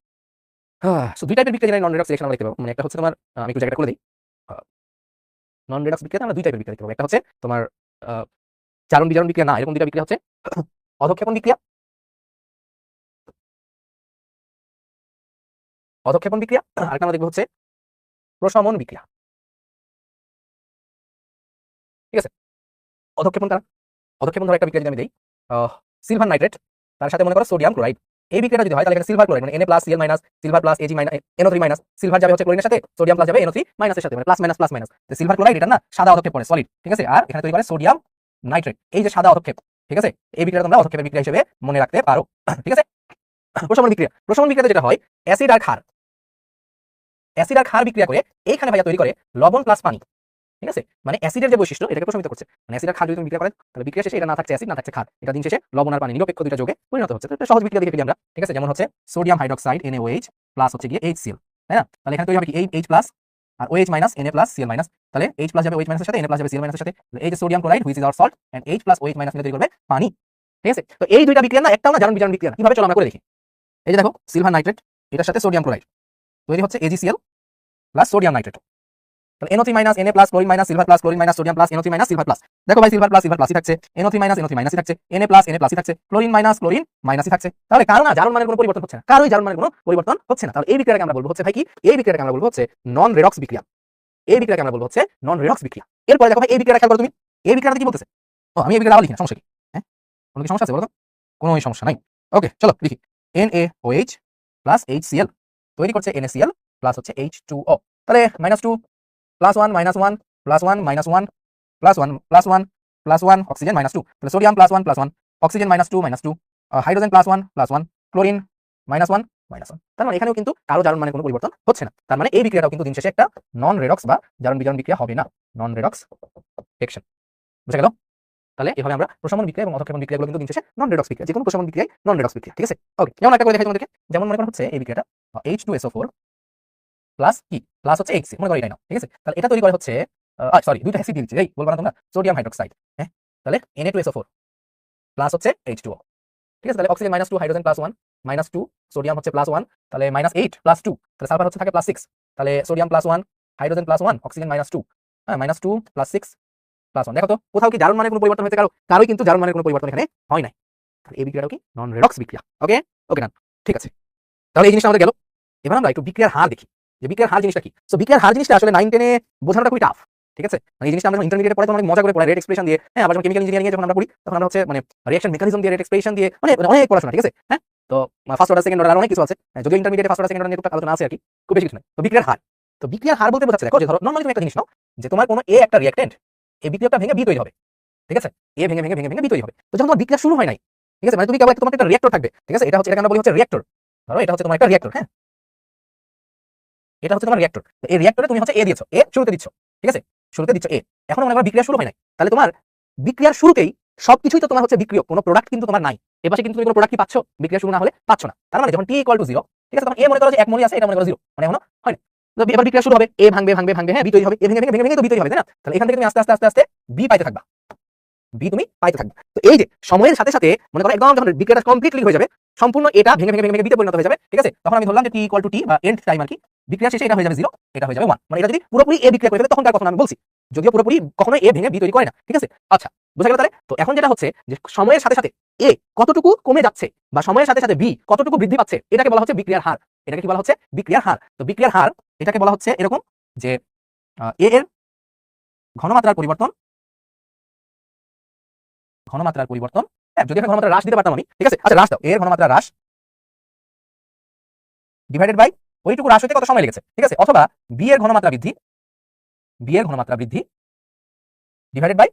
সো দুই টাইপের বিক্রিয়া নন রিডক্স রিঅ্যাকশন আমরা দেখতে পাবো। মানে একটা হচ্ছে তোমার, আমি একটু জায়গাটা করে দিই, নন রিডক্স বিক্রিয়াতে আমরা দুই টাইপের বিক্রিয়া দেখতে পাবো। একটা হচ্ছে তোমার জারণ বিজারণ বিক্রিয়া, না এরকম দুইটা বিক্রিয়া হচ্ছে অধক্ষেপণ বিক্রিয়া, অধক্ষেপণ বিক্রিয়া, আরেকটা আমরা দেখবো হচ্ছে প্রশমন বিক্রিয়া, ঠিক আছে। অধক্ষেপণ কারা? অধক্ষেপণ ধরো একটা বিক্রিয়া যদি আমি দেই, সিলভার নাইট্রেট তার সাথে মনে করো সোডিয়াম ক্লোরাইড, এই বিক্রিয়াটা যদি হয় তাহলে এখানে সিলভার ক্লোরাইড মানে Na+Cl minus, silver plus Ag minus, NO3 minus, silver যাবে হচ্ছে ক্লোরিনের সাথে, সোডিয়াম প্লাস যাবে NO3 মাইনাসের সাথে, মানে প্লাস মাইনাস প্লাস মাইনাস। তো সিলভার ক্লোরাইড এটা না সাদা অধক্ষেপ করে সলিড, ঠিক আছে, আর এখানে তৈরি করে সোডিয়াম নাইট্রেট, এই যে সাদা অধক্ষেপ, ঠিক আছে। এই বিক্রিয়াটা তোমরা অধক্ষেপের বিক্রিয়া হিসেবে মনে রাখতে পারো, ঠিক আছে। প্রশমন বিক্রিয়া, প্রশমন বিক্রিয়াতে যেটা হয় অ্যাসিড আর ক্ষার, অ্যাসিড আর ক্ষার বিক্রিয়া করে এইখানে ভাইয়া তৈরি করে লবণ প্লাস পানি, ঠিক আছে। মানে অ্যাসিডের যে বৈশিষ্ট্য এটাকে প্রশমিত করছে, মানে অ্যাসিড আর ক্ষার যদি তুমি বিক্রিয়া করেন তাহলে বিক্রিয়া শেষে এটা না থাকছে অ্যাসিড না থাকছে ক্ষার, এটা দিন শেষে লবণ আর পানি নিরপেক্ষ দুইটা যোগে পরিণত হচ্ছে। তো এটা সহজ বিক্রিয়া দেখে ফেলি আমরা, ঠিক আছে। যেমন হচ্ছে সোডিয়াম হাইড্রোক্সাইড NaOH প্লাস হচ্ছে গিয়ে HCl, তাই না? তাহলে এখানে তৈরি হবে কি H প্লাস আর OH minus Na plus Cl minus, তাহলে H প্লাস যাবে OH মাইনাসের সাথে, Na প্লাস যাবে Cl মাইনাসের সাথে, এই যে sodium chloride which is our salt and H plus OH minus মিলে তৈরি করবে পানি, ঠিক আছে। তো এই দুইটা বিক্রিয়া না একটাও না জারণ বিজারণ বিক্রিয়া, কিভাবে চলো আমরা করে দেখি। এই যে দেখো সিলভার নাইট্রেট এটার সাথে সোডিয়াম ক্লোরাইড তৈরি হচ্ছে AgCl প্লাস সোডিয়াম নাইট্রেট, তাহলে NO3 minus Na plus chlorine minus silver plus chlorine minus sodium plus NO3 minus silver plus. দেখো ভাই সিলভার প্লাসই থাকছে, NO3 মাইনাস NO3 মাইনাসই থাকছে, Na প্লাস Na প্লাসই থাকছে, ক্লোরিন মাইনাসই থাকছে। তাহলে কারণ জারণ মানের কোনো পরিবর্তন হচ্ছে না, কারোই জারণ মানের কোনো পরিবর্তন হচ্ছে না। তাহলে এই বিক্রিয়াটাকে আমরা বলবো হচ্ছে ভাই কি, এই বিক্রিয়াটাকে আমরা বলবো হচ্ছে নন রেডক্স বিক্রিয়া, এই বিক্রিয়াকে আমরা বলবো হচ্ছে নন রেডক্স বিক্রিয়া। এরপরে দেখো ভাই এই বিক্রিয়াটা খেয়াল করো তুমি, এই বিক্রিয়াটা কি বলতেছে? ও আমি এই বিক্রিয়াটা লিখি না, সমস্যা কি? হ্যাঁ, কোনো কি সমস্যা আছে বলো তো? কোনো সমস্যা নাই। ওকে চলো লিখি, NaOH প্লাস HCl তৈরি করছে NaCl প্লাস হচ্ছে H2O, তাহলে -2 +1 -1 +1 -1 +1 +1 +1 অক্সিজেন -2, তাহলে সোডিয়াম +1 +1 অক্সিজেন -2 -2 হাইড্রোজেন +1 +1 ক্লোরিন -1 -1। তার মানে এখানেও কিন্তু কারো জারণ মানে কোনো পরিবর্তন হচ্ছে না। তার মানে এই বিক্রিয়াটাও কিন্তু দিন শেষে একটা নন রেডক্স বা জারণ বিজারণ বিক্রিয়া হবে না, নন রেডক্স রিঅ্যাকশন। বুঝা গেল? তাহলে এভাবে আমরা প্রশমন বিক্রিয়া এবং অধক্ষেপণ বিক্রিয়াগুলো কিন্তু দিন শেষে নন রেডক্স বিক্রিয়া, যে কোনো প্রশমন বিক্রিয়াই নন রেডক্স বিক্রিয়া, ঠিক আছে। ওকে, যেমন একটা করে দেখাই তোমাদেরকে, যেমন মনে করা হচ্ছে এই বিক্রিয়াটা H2SO4 প্লাস কি প্লাস হচ্ছে HCl, মনে করো এটাই নাও, ঠিক আছে। তাহলে এটা তৈরি করে হচ্ছে সরি দুইটা অ্যাসিড দিচ্ছি, এই বলবা না তোমরা, সোডিয়াম হাইড্রোক্সাইড, হ্যাঁ, তাহলে Na2SO4 প্লাস হচ্ছে H2O, ঠিক আছে। তাহলে অক্সিজেন -2 হাইড্রোজেন +1 -2 সোডিয়াম হচ্ছে +1, তাহলে -8 +2, তাহলে সালফার হচ্ছে থাকে +6, তাহলে সোডিয়াম +1 হাইড্রোজেন +1 অক্সিজেন -2, হ্যাঁ -2 +6 +1। দেখো তো কোথাও কি জারণ মানের কোনো পরিবর্তন হয়েছে? কারোই কিন্তু জারণ মানের কোনো পরিবর্তন এখানে হয় নাই। তাহলে এই বিক্রিয়াটাও কি নন রেডক্স বিক্রিয়া। ওকে ওকে না, ঠিক আছে। তাহলে এই জিনিসটা আমাদের গেল। এবার আমরা একটু বিক্রিয়ার হার দেখি, যে বিক্রিয়ার হার জিনিসটা কি। সো বিক্রিয়ার হার জিনিসটা আসলে 9-10 এ বোঝানোটা খুবই টাফ, ঠিক আছে? মানে এই জিনিসটা আমরা ইন্টারমিডিয়েটে পড়ে তো অনেক মজা করে পড়াই রেট এক্সপ্রেশন দিয়ে, হ্যাঁ, আবার যখন কেমিক্যাল ইঞ্জিনিয়ারিং এ যখন আমরা পড়ি তখন আমরা হচ্ছে মানে রিঅ্যাকশন মেকানিজম দিয়ে রেট এক্সপ্রেশন দিয়ে মানে অনেক পড়াশোনা, ঠিক আছে? হ্যাঁ, তো ফার্স্ট অর্ডার সেকেন্ড অর্ডার আর অনেক কিছু আছে, যদিও ইন্টারমিডিয়েটে ফার্স্ট অর্ডার সেকেন্ড অর্ডার নিয়ে টুকটাক আলোচনা আছে আর কি, খুব বেশি কিছু না। তো বিক্রিয়ার হার, তো বিক্রিয়ার হার বলতে বোঝাচ্ছে দেখো যে ধরো নরমালি তুমি একটা জিনিস নাও যে তোমার কোনো এ একটা রিঅ্যাকটেন্ট, এই বিক্রিয়াটা ভেঙে বি তৈরি হবে, ঠিক আছে? এ ভেঙে ভেঙে ভেঙে ভেঙে বি তৈরি হবে। তো যখন তোমার বিক্রিয়া শুরু হয় নাই, ঠিক আছে, মানে তুমি কেবল তোমার একটা রিঅ্যাক্টর থাকবে, ঠিক আছে? এটা হচ্ছে, এটাকে আমরা বলি হচ্ছে রিঅ্যাক্টর। ধরো এটা হচ্ছে তোমার একটা রিঅ্যাক্টর, হ্যাঁ, এটা হচ্ছে তোমার রিঅ্যাক্টর। এই রিঅ্যাক্টরে তুমি হচ্ছে এ দিয়েছো, এ শুরুতে দিচ্ছ, ঠিক আছে? শুরুতে দিচ্ছ এ। এখন মনে করো বিক্রিয়া শুরু হয় নাই, তাহলে তোমার বিক্রিয়ার শুরুতেই সবকিছুই তো তোমার হচ্ছে বিক্রিয়ক, কোনো প্রোডাক্ট কিন্তু তোমার নাই। এপাশে কিন্তু তুমি কোনো প্রোডাক্ট কি পাচ্ছ? বিক্রিয়া শুরু না হলে পাচ্ছ না। তার মানে যখন টি ইকুয়াল টু 0, ঠিক আছে, তখন এ মনে করো যে 1 মোলই আছে, এটা মনে করো 0, মানে এখনো হয় না। তো এবার বিক্রিয়া শুরু হবে, এ ভাঙবে ভাঙবে ভাঙবে, হ্যাঁ, বি তৈরি হবে, এ ভেঙে ভেঙে ভেঙে ভেঙে তো বি তৈরি হবে, তাই না? তাহলে এখান থেকে তুমি আস্তে আস্তে আস্তে আস্তে বি পাইতে থাকবা, বি তুমি পাইতে থাকবে। তো এই যে সময়ের সাথে সাথে মনে করো একদম যখন বিক্রিয়াটা কমপ্লিটলি হয়ে যাবে, সম্পূর্ণ এটা ভেঙে ভেঙে ভেঙে বিতে পরিণত হয়ে যাবে, ঠিক আছে? তখন আমি ধরলাম যে টি ইকুয়াল টু টি বা এন্ড টাইম আর কি, বিক্রিয়া শেষে এটা হয়ে যাবে 0, এটা হয়ে যাবে 1। মানে এটা যদি পুরোপুরি এ বিক্রিয়া করে ফেলে তখন তার কথা আমি বলছি, যদিও পুরোপুরি কখনো এ ভেঙে বি তৈরি করে না, ঠিক আছে? আচ্ছা, বোঝা গেল তাহলে? তো এখন যেটা হচ্ছে যে সময়ের সাথে সাথে এ কতটুকু কমে যাচ্ছে বা সময়ের সাথে সাথে বি কতটুকু বৃদ্ধি পাচ্ছে, এটাকে বলা হচ্ছে বিক্রিয়ার হার। এটাকে কি বলা হচ্ছে? বিক্রিয়ার হার। তো বিক্রিয়ার হার এটাকে বলা হচ্ছে এরকম যে এ এর ঘনমাত্রার পরিবর্তন, ঘনমাত্রার পরিবর্তন, হ্যাঁ, যদি এখানে ঘনমাত্রা হ্রাস দিতে পারতাম আমি, ঠিক আছে? আচ্ছা, হ্রাস দাও, এর ঘনমাত্রা হ্রাস ডিভাইডেড বাই ওইটুকু হ্রাস হতে কত সময় লেগেছে, ঠিক আছে? অথবা বি এর ঘনমাত্রা বৃদ্ধি, বি এর ঘনমাত্রা বৃদ্ধি ডিভাইডেড বাই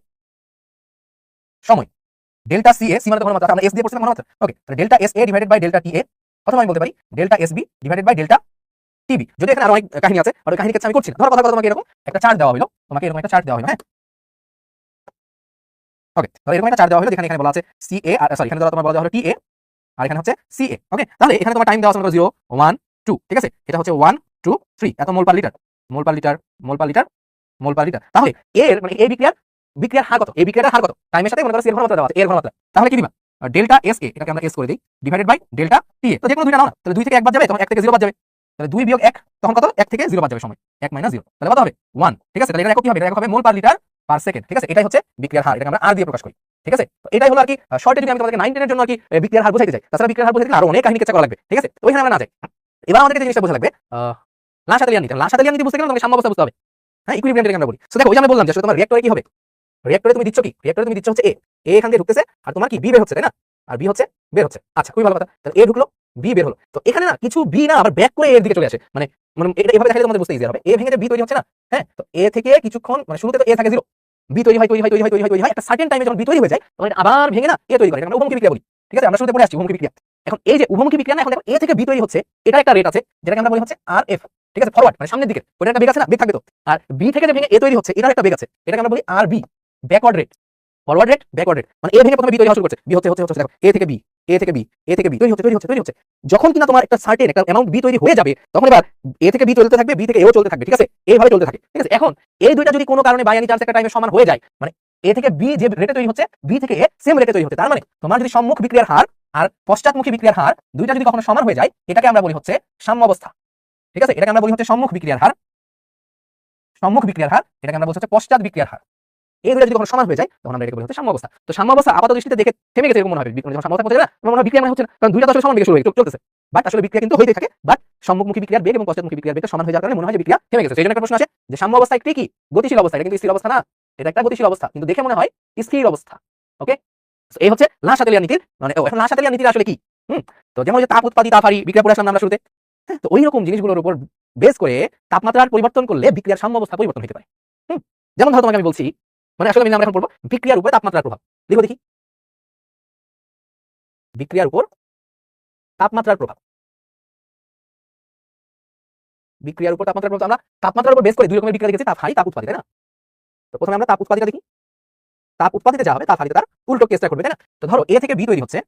সময়, ডেল্টা সি এ সীমান্ত ঘনমাত্রা, আমরা এস দিয়ে পড়ছিলাম ঘনমাত্রা, ওকে? তাহলে delta S A divided by delta T A, অথবা আমি বলতে পারি delta S B divided by delta T B. যদি এখানে আরো অনেক কাহিনী আছে, আর ওই কাহিনী ক্ষেত্রে আমি করছি না। ধরো কথা তোমাকে এরকম একটা চার্ট দেওয়া হলো, তোমাকে এরকম একটা চার্ট দেওয়া হলো, হ্যাঁ, ওকে? তাহলে এরকম একটা চার্ট দেওয়া হলো যেখানে এখানে বলা আছে সি এ, আর সরি, এখানে ধরো তোমার বলা দেওয়া হলো টি এ, আর এখানে হচ্ছে সি এ, ওকে? তাহলে এখানে তোমার টাইম দেওয়া আছে 0 1 2, ঠিক আছে? এটা হচ্ছে 1 2 3 এত মোল পার লিটার, মোল পার লিটার, মোল পার লিটার, মোল পার লিটার। তাহলে এর মানে এই বিক্রিয়ার হার কত? এই বিক্রিয়ার হার কত? টাইমের সাথে মনে করো এর ঘনমাত্রা দেওয়া আছে, এর ঘনমাত্রা। তাহলে কি দিবা? ডেল্টা এস এ, এটাকে আমরা এস করে দিই, ডিভাইডেড বাই ডেল্টা টি এ। তো যে কোনো দুইটা নাও না, তাহলে 2 থেকে 1 বাদ যাবে, তখন 1 থেকে 0 বাদ যাবে। তাহলে 2 বিয়োগ 1 তখন কত? 1 থেকে 0 বাদ যাবে সময়, 1 - 0, তাহলে কত হবে? 1, ঠিক আছে? তাহলে এটা একক কি হবে? এটা একক হবে মোল পার লিটার পার সেকেন্ড, ঠিক আছে? এটাই হচ্ছে বিক্রিয়ার হার, এটাকে আমরা আর দিয়ে প্রকাশ করি, ঠিক আছে? তো এটাই হলো আর কি শর্টে যদি আমি তোমাদেরকে 9 10 এর জন্য আর কি বিক্রিয়ার হার বোঝাইতে যাই। তাছাড়া বিক্রিয়ার হার বোঝাইতে আরো অনেক কাহিনী কেচা করা লাগবে, ঠিক আছে? তো ওইখানে আমরা না যাই। এবার আমাদেরকে যে জিনিসটা বোঝা লাগবে লাসাতেলিয়ান নীতি। লাসাতেলিয়ান নীতি বুঝতে গেলে তোমাকে সাম্যাবস্থা বুঝতে হবে, হ্যাঁ, ইকুইলিব্রিয়াম যেটাকে আমরা বলি। সো দেখো, ওই যে আমি বললাম যে তোমার রিঅ্যাক্টরে কি হবে? রিঅ্যাক্টরে তুমি দিচ্ছ কি? রিঅ্যাক্টরে তুমি দিচ্ছ হচ্ছে এ, এ এখান দিয়ে ঢুকতেছে, আর তোমার কি বি বের হচ্ছে, তাই না? আর বি হচ্ছে বের হচ্ছে। আচ্ছা, খুবই ভালো কথা। তাহলে এ ঢুকলো, বি বের হলো। তো এখানে না কিছু বি না আবার ব্যাক করে এর দিকে চলে আসে, মানে মানে এটা এভাবে দেখালে তোমাদের বুঝতে ইজি হবে। এ ভেঙে যে বি তৈরি হচ্ছে না, হ্যাঁ, তো এ থেকে কিছুক্ষণ মানে শুরুতে তো এ থাকে 0, বি তৈরি হয় তৈরি হয় তৈরি হয় তৈরি হয় তৈরি হয়, একটা সার্টেন টাইমে যখন বি তৈরি হয়ে যায় তখন এটা আবার ভেঙে না এ তৈরি করে, আমরা উভমুখী বিক্রিয়া বলি, ঠিক আছে? আমরা শুরুতে পড়ে আসছি উভমুখী বিক্রিয়া। এখন এই যে উভমুখী বিক্রিয়া না, এখন দেখো এ থেকে বি তৈরি হচ্ছে, এটা একটা রেট আছে যেটাকে আমরা বলি হচ্ছে আর এফ, ঠিক আছে? ফরওয়ার্ড মানে সামনের দিকে, ওটা একটা বেগ আছে না, বেগ থাকবে তো। আর বি থেকে যে ভেঙে এ তৈরি হচ্ছে, এটার একটা বেগ আছে, এটাকে আমরা বলি R B, backward rate, forward rate, backward rate. মানে এ ভেঙে প্রথমে বি তৈরি হওয়া শুরু করছে, বি হচ্ছে হচ্ছে হচ্ছে, দেখো এ থেকে বি, এ থেকে বি, এ থেকে বি তৈরি হচ্ছে তৈরি হচ্ছে তৈরি হচ্ছে। যখন কিনা তোমার একটা সার্টেন একটা অ্যামাউন্ট বি তৈরি হয়ে যাবে, তখন এবার এ থেকে বি চলতে থাকবে, বি থেকে এও চলতে থাকবে, ঠিক আছে? এইভাবে চলতে থাকে, ঠিক আছে? এখন এই দুইটা যদি কোনো কারণে বাই এনি চান্স একটা টাইমে সমান হয়ে যায়, মানে এ থেকে বি যে রেটে তৈরি হচ্ছে, বি থেকে এ সেম রেটে তৈরি হচ্ছে, তার মানে তোমার যদি সম্মুখ বিক্রিয়ার হার আর পশ্চাৎমুখী বিক্রিয়ার হার দুইটা যদি কখনো সমান হয়ে যায়, এটাকে আমরা বলি হচ্ছে সাম্য অবস্থা, ঠিক আছে? এটাকে আমরা বলি হচ্ছে সম্মুখ বিক্রিয়ার হার, সম্মুখ বিক্রিয়ার হার, এটাকে আমরা বলছি হচ্ছে পশ্চাৎ বিক্রিয়ার হার। এই দুটো যদি কখনো সমান হয়ে যায়, তখন আমরা এটাকে বলি হচ্ছে সাম্য অবস্থা। তো সাম্য অবস্থা আপাত দৃষ্টিতে দেখে থেমে গেছে এরকম মনে হবে, যখন সাম্য অবস্থা পৌঁছে যাবে না, মনে হয় বিক্রিয়া মানে হচ্ছে না, কারণ দুইটা তো আসলে সমান বেগে শুরু হয়ে চলতেছে, বাট আসলে বিক্রিয়া কিন্তু হইতেই থাকে, বাট সম্মুখমুখী বিক্রিয়ার বেগ এবং পশ্চাৎমুখী বিক্রিয়ার বেগ সমান হয়ে যাওয়ার কারণে মনে হয় যে বিক্রিয়া থেমে গেছে। সেই জন্য একটা প্রশ্ন আসে যে সাম্য অবস্থা একটি কি গতিশীল অবস্থা, এটা কিন্তু স্থির অবস্থা না, এটা একটা গতিশীল অবস্থা, কিন্তু দেখে মনে হয় স্থির অবস্থা, ওকে? এই হচ্ছে লাসাতেলিয়ান নীতির মানে। এখন লাসাতেলিয়ান নীতির আসলে কি? তো যেমন যে তাপ উৎপাদিত তাপ হারি বিক্রিয়া পড়ে আসলাম আমরা শুরুতে, হ্যাঁ, তো ওই রকম জিনিসগুলোর উপর বেস করে তাপমাত্রার পরিবর্তন করলে বিক্রিয়ার সাম্য অবস্থা পরিবর্তন হতে পারে। যেমন ধরো তোমাকে আমি বলছি, মানে আসলে আমরা এখন পড়বো বিক্রিয়ার উপরে তাপমাত্রার প্রভাব। দেখো দেখি, বিক্রিয়ার উপর তাপমাত্রার প্রভাব, বিক্রিয়ার উপর তাপমাত্রার প্রভাব। আমরা তাপমাত্রার উপর বেস করে দুই রকমের বিক্রিয়া দেখেছি, তাপ হারি, তাপ উৎপাদিত, তাই না? তো প্রথমে আমরা তাপ উৎপাদিত দেখি। তাপ উৎপাদিতে যা হবে তাপ হারিতে তার উল্টো কেসটা করবে, তাই না? তো ধরো এ থেকে বি তৈরি হচ্ছে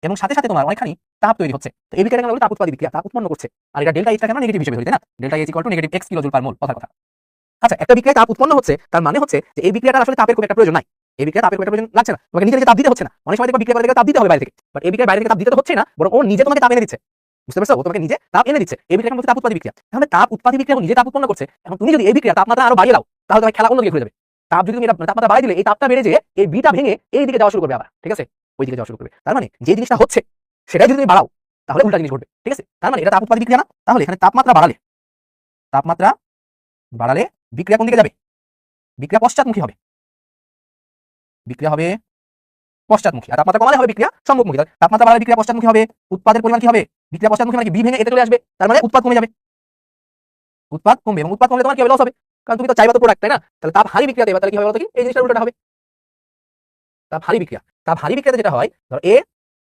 এবং সাথে সাথে তোমার অনেকখানি তাপ তৈরি হচ্ছে, তো এই বিক্রিয়াকে আমরা বলি তাপ উৎপাদিত বিক্রিয়া, তাপ উৎপন্ন করছে। আর এটা ডেল্টা এইচটাকে আমরা নেগেটিভ হিসেবে ধরি, তাই না? Delta H equal to negative x kilojoule per mole, কথার কথা। আচ্ছা, একটা বিক্রিয়ায় তাপ উৎপন্ন হচ্ছে, তার মানে হচ্ছে যে এই বিক্রিয়াটা আসলে তাপের খুব একটা প্রয়োজন নাই, এই বিক্রিয়া তাপের খুব একটা প্রয়োজন লাগছে না, তোমাকে নিজে তাপ দিতে হচ্ছে না। অনেক সময় দেখো বিক্রিয়া করে তাপ দিতে হবে বাইরে থেকে, বাট এই বিক্রিয়া বাইরে থেকে তাপ দিতে তো হচ্ছে না, বরং ও নিজে তোমাকে তাপ এনে দিচ্ছে, বুঝতে পারছো? ও তোমাকে নিজে তাপ এনে দিচ্ছে, এই বিক্রিয়া তাপ উৎপাদী বিক্রিয়া। তাহলে তাপ উৎপাদী বিক্রিয়া নিজে তাপ উৎপন্ন করছে, এখন তুমি যদি এই বিক্রিয়া তাপমাত্রা আরো বাড়িয়ে দাও, তাহলে তোমার খেলা অন্যদিকে ঘুরে যাবে। তাপ যদি তুমি তাপমাত্রা বাড়িয়ে দিলে এই তাপটা বেড়ে যেয়ে এই বিটা ভেঙে এই দিকে যাওয়া শুরু করবে আবার, ঠিক আছে? ওই দিকে যাওয়া শুরু করবে। তার মানে যে জিনিসটা হচ্ছে সেটাই যদি তুমি বাড়াও, তাহলে উল্টা জিনিস ঘটবে, ঠিক আছে? তার মানে এটা তাপ উৎপাদী বিক্রিয়া না, তাহলে এখানে তাপমাত্রা বাড়ালে বিক্রিয়া কোন দিকে যাবে? বিক্রিয়া পশ্চাৎমুখী হবে, বিক্রিয়া হবে পশ্চাৎমুখী। আর তাপমাত্রা কমালে হবে বিক্রিয়া সম্মুখমুখী। তাপমাত্রা বাড়ালে বিক্রিয়া পশ্চাৎমুখী হবে, উৎপাদের পরিমাণ কি হবে? বিক্রিয়া পশ্চাৎমুখী মানে কি বি ভেঙে এতে চলে আসবে, তার মানে উৎপাদ কমে যাবে, উৎপাদ কমবে, এবং উৎপাদ কমলে তোমার কি হবে? লস হবে, কারণ তুমি তো চাইবা তো প্রোডাক্ট, তাই না? তাহলে তাপ হারি বিক্রিয়াতে এবার তাহলে কি হবে বলতো কি? এই জিনিসটা উল্টোটা হবে, তাপ হারি বিক্রিয়া। তাপ হারি বিক্রিয়াতে যেটা হয়, ধরো এ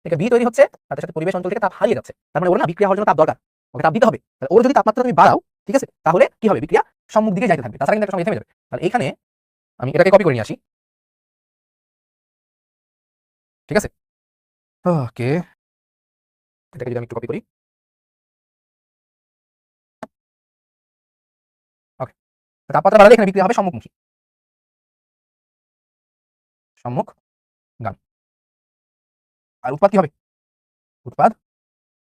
থেকে বি তৈরি হচ্ছে, তার সাথে পরিবেশ অঞ্চল থেকে তাপ হারিয়ে যাচ্ছে, তার মানে ওর না বিক্রিয়া হওয়ার জন্য তাপ দরকার, ওকে তাপ দিতে হবে। তাহলে ওর যদি তাপমাত্রা তুমি বাড়াও, ঠিক আছে, তাহলে কি হবে? বিক্রিয়া সম্মুখ দিকে যাইতে থাকবে, তাছাড়া কিন্তু একটা সময় থেমে যাবে। তাহলে এখানে আমি এটাকে কপি করে নিয়ে আসি, ঠিক আছে? ওকে, এটাকে যদি আমি একটু কপি করি, ওকে, তাপমাত্রা বাড়ালে এখানে বিক্রিয়া হবে সম্মুখমুখী, সম্মুখগামী। আর উৎপাদ কি হবে? উৎপাদ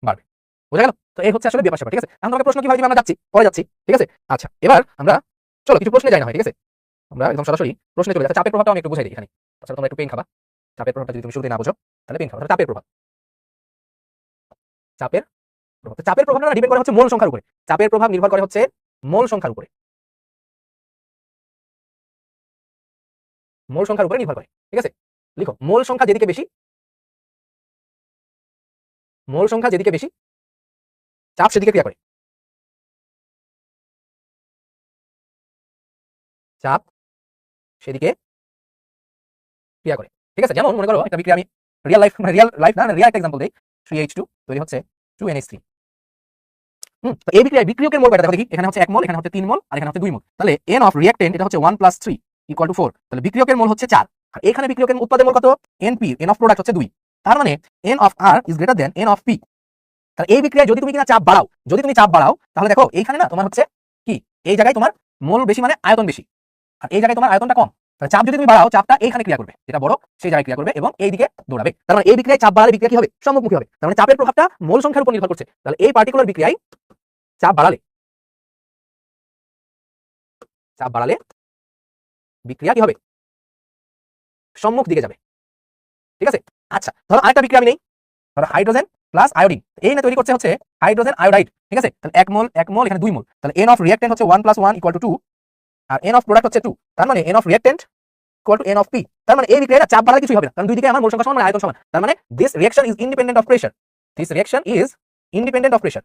বাড়বে। বোঝা গেল? তো এই হচ্ছে আসলে ব্যাপার স্যাপার, ঠিক আছে? এখন তোমাকে প্রশ্ন কিভাবে দিবে আমরা যাচ্ছি, পরে যাচ্ছি, ঠিক আছে? আচ্ছা, এবার আমরা চলো কিছু প্রশ্নে যাই না হয়, ঠিক আছে? আমরা একদম সরাসরি প্রশ্নে চলে যাচ্ছি। চাপের প্রভাবটা আমি একটু বুঝাই দিই এখানে, তাছাড়া তোমরা একটু পেন খাবা। চাপের প্রভাবটা যদি তুমি শুরুতে না বুঝো তাহলে পেন খাবা। তাহলে চাপের প্রভাব, চাপের প্রভাব, চাপের প্রভাবটা ডিপেন্ড করে হচ্ছে মোল সংখ্যার উপরে। চাপের প্রভাব নির্ভর করে হচ্ছে মোল সংখ্যার উপরে, মোল সংখ্যার উপরে নির্ভর করে, ঠিক আছে? লিখো, মোল সংখ্যা যেদিকে বেশি, মোল সংখ্যা যেদিকে বেশি চাপ সেদিকে ক্রিয়া করে, চাপ সেদিকে ক্রিয়া করে, ঠিক আছে? যেমন মনে করো একটা বিক্রিয়া, আমি রিয়েল লাইফ না রিয়েল একটা এক্সাম্পল দেই। 3H2 তৈরি হচ্ছে 2NH3। তো এই বিক্রিয়কের মোল দেখো দেখি, এখানে হচ্ছে 1 মোল, এখানে হচ্ছে 3 মোল, আর এখানে হচ্ছে 2 মোল। তাহলে n অফ রিঅ্যাক্টেন্ট এটা হচ্ছে 1 + 3 = 4। তাহলে বিক্রিয়কের মোল হচ্ছে 4, আর এখানে বিক্রিয়কের উৎপাদের মোল কত? np, n অফ প্রোডাক্ট হচ্ছে 2। তার মানে n of r is greater than n of p। তাহলে এই বিক্রিয়ায় যদি তুমি কিনা চাপ বাড়াও, যদি তুমি চাপ বাড়াও, তাহলে দেখো এইখানে না তোমার হচ্ছে কি, এই জায়গায় তোমার মোল বেশি মানে আয়তন বেশি, আর এই জায়গায় তোমার আয়তনটা কম। তাহলে চাপ যদি তুমি বাড়াও, চাপটা এইখানে ক্রিয়া করবে, যেটা বড় সেই জায়গায় ক্রিয়া করবে এবং এই দিকে দৌড়াবে। তার মানে এই বিক্রিয়ায় চাপ বাড়ালে বিক্রিয়া কি হবে? সম্মুখমুখী হবে। তার মানে চাপের প্রভাবটা মোল সংখ্যার উপর নির্ভর করছে। তাহলে এই পার্টিকুলার বিক্রিয়ায় চাপ বাড়ালে, চাপ বাড়ালে বিক্রিয়া কি হবে? সম্মুখ দিকে যাবে, ঠিক আছে? আচ্ছা, ধরো আরেকটা বিক্রিয়া আমি নেই, ধরো হাইড্রোজেন প্লাস আয়োডিন, এই না তৈরি করছে হচ্ছে হাইড্রোজেন আয়োডাইড, ঠিক আছে? তাহলে 1 মোল 1 মোল, এখানে 2 মোল। তাহলে n অফ রিঅ্যাক্টেন্ট হচ্ছে 1 + 1 = 2, আর n অফ প্রোডাক্ট হচ্ছে 2। তার মানে n of reactant n of p। তার মানে এই বিক্রিয়াটা চাপ বাড়ালে কিছুই হবে না, কারণ দুই দিকে আমার মোল সংখ্যা সমান মানে আয়তন সমান। তার মানে this reaction is independent of pressure, this reaction is independent of pressure.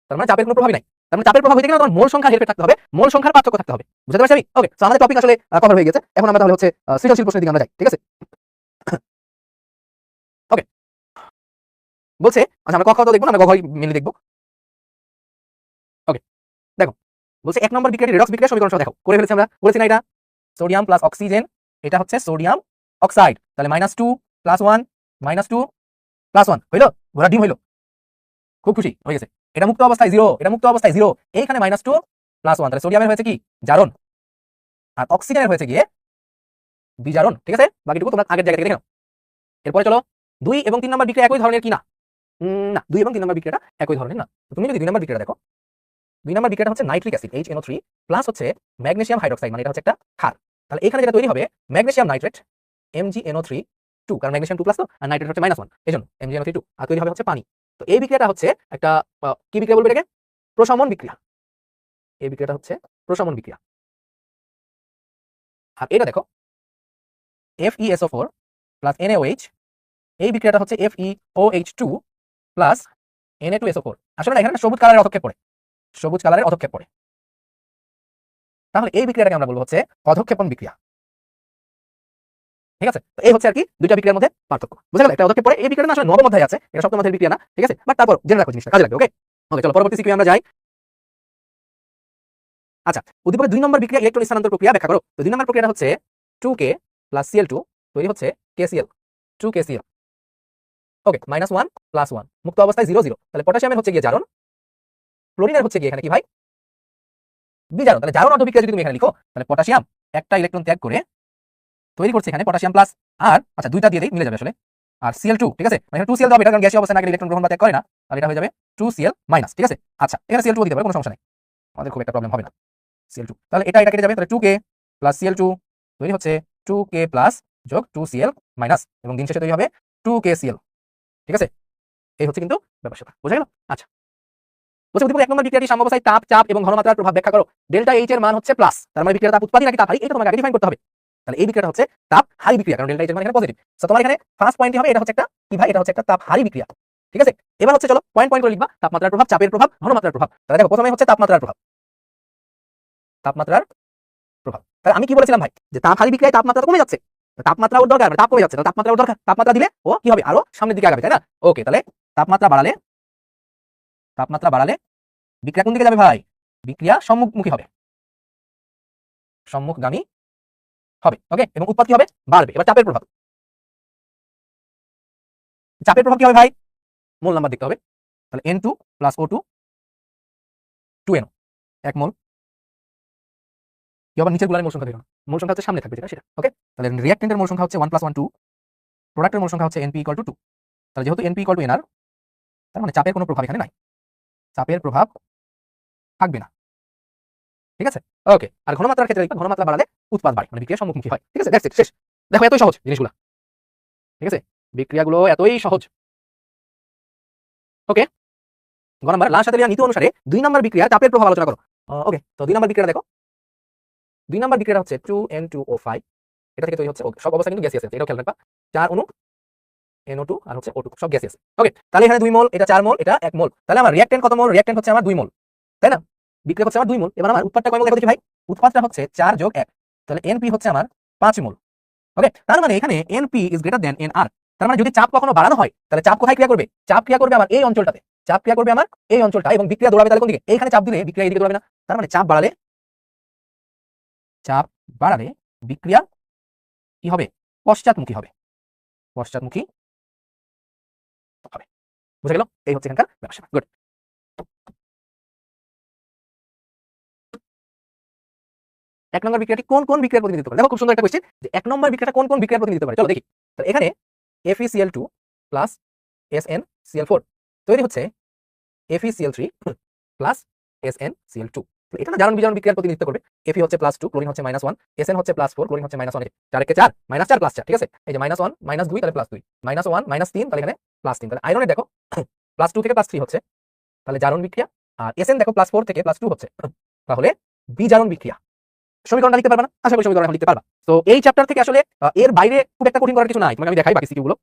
তার মানে চাপের কোনো প্রভাবই নাই। তার মানে চাপের প্রভাব হইতে গেলে তোমার মোল সংখ্যা হেরফের থাকতে হবে, মোল সংখ্যার পার্থক্য থাকতে হবে। বুঝতে পারছি আমি? ওকে, সো আমাদের টপিক আসলে কভার হয়ে গেছে। এখন আমরা তাহলে হচ্ছে সৃজনশীল প্রশ্নের দিকে আমরা যাই, ঠিক আছে? ওকে, বলছে আচ্ছা আমরা ক খ তো দেখবো না, আমরা গ ঘই মেনলি দেখবো। ওকে, দেখো বলছে 1 নম্বর বিক্রিয়াটি রেডক্স বিক্রিয়ার সমীকরণ সহ দেখো, করে ফেলেছি আমরা, করেছি না এটা? সোডিয়াম প্লাস অক্সিজেন, এটা হচ্ছে সোডিয়াম অক্সাইড, তাহলে -2 + 1 -2 + 1 হইলো, ঘোড়া ডিম হইলো, খুব খুশি হয়ে গেছে। এটা মুক্ত অবস্থায় 0, এটা মুক্ত অবস্থায় 0, এইখানে -2 + 1, তাহলে সোডিয়ামের হয়েছে কি? জারণ, আর অক্সিজেনের হয়েছে গিয়ে বিজারণ, ঠিক আছে? বাকিটুকু তোমরা আগের জায়গা থেকে দেখে নাও। এরপরে চলো 2 এবং 3 নম্বর বিক্রিয়া একই ধরনের কি না? না, 2 এবং 3 নম্বর বিক্রিয়াটা একই ধরনের না। তো তুমি যদি 2 নম্বর বিক্রিয়াটা দেখো, 2 নম্বর বিক্রিয়াটা হচ্ছে নাইট্রিক অ্যাসিড HNO3 প্লাস হচ্ছে ম্যাগনেসিয়াম হাইড্রোক্সাইড, মানে এটা হচ্ছে একটা ক্ষার। তাহলে এখানে যেটা তৈরি হবে ম্যাগনেসিয়াম নাইট্রেট MgNO3 2, কারণ ম্যাগনেসিয়াম 2 প্লাস তো, আর নাইট্রেট হচ্ছে -1, এজন্য MgNO3 2, আর তৈরি হবে হচ্ছে পানি। তো এই বিক্রিয়াটা হচ্ছে একটা কি বিক্রিয়া বলবো এটাকে? প্রশমন বিক্রিয়া। এই বিক্রিয়াটা হচ্ছে প্রশমন বিক্রিয়া। আর এটা দেখো FeSO4 প্লাস NaOH, এই বিক্রিয়াটা হচ্ছে FeOH2 প্লাস Na2SO4। আসলে না, এখানে সবুজ কালারের অধক্ষেপ পড়ে, সবুজ কালারের অধক্ষেপ পড়ে। তাহলে এই বিক্রিয়াটাকে আমরা বলবো হচ্ছে অধক্ষেপণ বিক্রিয়া, ঠিক আছে? তো এই হচ্ছে আর কি দুইটা বিক্রিয়ার মধ্যে পার্থক্য। বুঝা গেল? একটা অধক্ষেপ পড়ে, এই বিক্রিয়াটা আসলে নবম অধ্যায়ে আছে, এটা সপ্তম অধ্যায়ের বিক্রিয়া না, ঠিক আছে? বাট তারপর জেনে রাখো জিনিসটা, কাজে লাগবে। ওকে ওকে, চলো পরবর্তী সিকিউ আমরা যাই। আচ্ছা, উদ্দীপকের 2 নম্বর বিক্রিয়া ইলেকট্রন স্থানান্তর প্রক্রিয়া ব্যাখ্যা করো। তো 2 নম্বর প্রক্রিয়াটা হচ্ছে 2K + Cl2 তৈরি হচ্ছে KCl, 2KCl। ওকে, -1 + 1, মুক্ত অবস্থায় 0 0। তাহলে পটাশিয়ামের হচ্ছে গিয়ে জারণ, ক্লোরিনের হচ্ছে গিয়ে এখানে কি ভাই? বিজারণ। তাহলে জারণ অর্ধবিক্রিয়া যদি তুমি এখানে লিখো, তাহলে পটাশিয়াম একটা ইলেকট্রন ত্যাগ করে তৈরি করছে এখানে পটাশিয়াম প্লাস, আর আচ্ছা দুইটা দিয়ে দেই মিলে যাবে আসলে, আর Cl2, ঠিক আছে? মানে 2Cl দাও, এটা কারণ গ্যাসীয় অবস্থায় না গেলে ইলেকট্রন গ্রহণ বা ত্যাগ করে না, আর এটা হয়ে যাবে 2Cl-, ঠিক আছে? আচ্ছা, এখানে Cl2 দিতে পারো, কোনো সমস্যা নেই, আমাদের খুব একটা প্রবলেম হবে না। Cl2, তাহলে এটা কেটে যাবে, তাহলে 2K + Cl2 তৈরি হচ্ছে 2K + যোগ 2Cl-, এবং দিন শেষে তৈরি হবে 2KCl, ঠিক আছে? এই হচ্ছে কিন্তু ব্যাপার সেটা, বোঝা গেল? আচ্ছা, বলছে উদ্দীপক 1 নম্বর বিক্রিয়াটি সাম্যাবস্থায় তাপ, চাপ এবং ঘনমাত্রার প্রভাব ব্যাখ্যা করো। ডেল্টা এইচ এর মান হচ্ছে প্লাস, তার মানে বিক্রিয়ার তাপ উৎপাদী নাকি তাপ হারি, এটা তোমাকে আগে ডিফাইন করতে হবে। তাহলে এই বিক্রিয়াটা হচ্ছে তাপ হারি বিক্রিয়া, কারণ ডেল্টা এইচ এর মান এখানে পজিটিভ। সো তোমার এখানে ফার্স্ট পয়েন্টই হবে এটা হচ্ছে একটা কি ভাই, এটা হচ্ছে একটা তাপ হারি বিক্রিয়া। ঠিক আছে, এবার হচ্ছে চলো পয়েন্ট পয়েন্ট করে লিখবা তাপমাত্রার প্রভাব, চাপের প্রভাব, ঘনমাত্রার প্রভাব। তাহলে দেখো প্রথমে হচ্ছে তাপমাত্রার প্রভাব, তাপমাত্রার প্রভাব। তাহলে আমি কি বলেছিলাম ভাই, যে তাপ হারি বিক্রিয়ায় তাপমাত্রা কমে যাচ্ছে, তাপমাত্রা ওর দরকার, তাপ কমে যাচ্ছে, তাপমাত্রা ওর দরকার, তাপমাত্রা দিলে ও কি হবে, আরো সামনের দিকে আগাবে, তাই না? ওকে, তাহলে তাপমাত্রা বাড়ালে বিক্রিয়া কোন দিকে যাবে ভাই, বিক্রিয়া সম্মুখমুখী হবে, সম্মুখগামী হবে। ওকে, এবং উৎপাদ কি হবে, বাড়বে। এবার চাপের প্রভাব, চাপের প্রভাব কি হবে ভাই, মোল নাম্বার দেখতে হবে। তাহলে N2 প্লাস O2 2NO 1 মোল। কি হবে, নিচের গুলার মোল সংখ্যা দেখো, মোল সংখ্যা হচ্ছে সামনে থাকবে যেটা সেটা। ওকে, তাহলে রিঅ্যাকট্যান্টের মোল সংখ্যা হচ্ছে 1 + 1 2, প্রোডাক্টের মোল সংখ্যা হচ্ছে NP = 2। তাহলে যেহেতু NP = NR, তার মানে চাপের কোনো প্রভাব এখানে নাই, চাপের প্রভাব থাকবে না। ঠিক আছে, ওকে। আর ঘনমাত্রার ক্ষেত্রে দেখবা, ঘনমাত্রা বাড়ালে উৎপাদ বাড়ে, মানে বিক্রিয়া সম্মুখমুখী হয়। ঠিক আছে, দ্যাটস ইট, শেষ। দেখো এতই সহজ জিনিসগুলো, ঠিক আছে, বিক্রিয়াগুলো এতই সহজ। ওকে, গ নাম্বার লাস্ট সাথে নীতি অনুসারে 2 নম্বর বিক্রিয়ার চাপের প্রভাব আলোচনা করো। ওকে, তো 2 নম্বর বিক্রিয়া দেখো, 2 নম্বর বিক্রিয়া হচ্ছে 2N2O5, এটা থেকে তৈরি হচ্ছে, ওকে, সব অবস্থা কিন্তু গ্যাসিয়াস আছে, এটাও খেয়াল রাখবা। 4 অণু NO2 আর হচ্ছে O2 সব গ্যাসিয়াস। ওকে, তাহলে এখানে 2 মোল, এটা 4 মোল, এটা 1 মোল। তাহলে আমার রিঅ্যাকট্যান্ট কত মোল, রিঅ্যাকট্যান্ট হচ্ছে আমার 2 মোল, তাই না? বিক্রিয়া হচ্ছে আমার 2 মোল। এবার আমার উৎপাদটা কয় মোল দেখো দেখি ভাই, উৎপাদটা হচ্ছে 4 + 1, তাহলে NP হচ্ছে আমার 5 মোল। ওকে, তার মানে এখানে NP is greater than NR। তার মানে যদি চাপ কখনো বাড়ানো হয়, তাহলে চাপ কোথায় ক্রিয়া করবে, চাপ ক্রিয়া করবে আমার এই অঞ্চলটাতে, চাপ ক্রিয়া করবে আমার এই অঞ্চলটা, এবং বিক্রিয়া দৌড়াবে তাহলে কোন দিকে, এইখানে চাপ দিলে বিক্রিয়া এইদিকে দৌড়াবে না। তার মানে চাপ বাড়ালে বিক্রিয়া কি হবে, পশ্চাৎমুখী হবে, পশ্চাৎমুখী হবে। বুঝা গেল, এই হচ্ছে এখানকার ব্যবসা। গুড। 1 নম্বর বিক্রিয়াটি কোন কোন বিক্রিয়ার প্রতিনিধিত্ব করে, দেখো খুব সুন্দর একটা কোশ্চেন, যে 1 নম্বর বিক্রিয়াটা কোন কোন বিক্রিয়ার প্রতিনিধিত্ব করে, চলো দেখি। তাহলে এখানে FeCl2 প্লাস SnCl4 তৈরি হচ্ছে FeCl3 প্লাস SnCl2। এটা না জারণ বিজারণ বিক্রিয়ার প্রতিনিধিত্ব করবে। Fe হচ্ছে +2, ক্লোরিন হচ্ছে -1, Sn হচ্ছে +4, ক্লোরিন হচ্ছে -1, 4 কে 4, -4 + 4, ঠিক আছে। এই যে -1 -2 তাহলে +2, -1 -3 তাহলে এখানে +3, তাহলে আয়রনের দেখো +2 থেকে +3 হচ্ছে, তাহলে জারণ বিক্রিয়া। আর Sn দেখো +4 থেকে +2 হচ্ছে, তাহলে বিজারণ বিক্রিয়া। সমীকরণটা লিখতে পারবা না, আশা করি সমীকরণ এখন লিখতে পারবা। তো এই চ্যাপ্টার থেকে আসলে এর বাইরে খুব একটা কঠিন করার কিছু নাই, তোমাকে আমি দেখাই বাকি সিকিউ গুলো,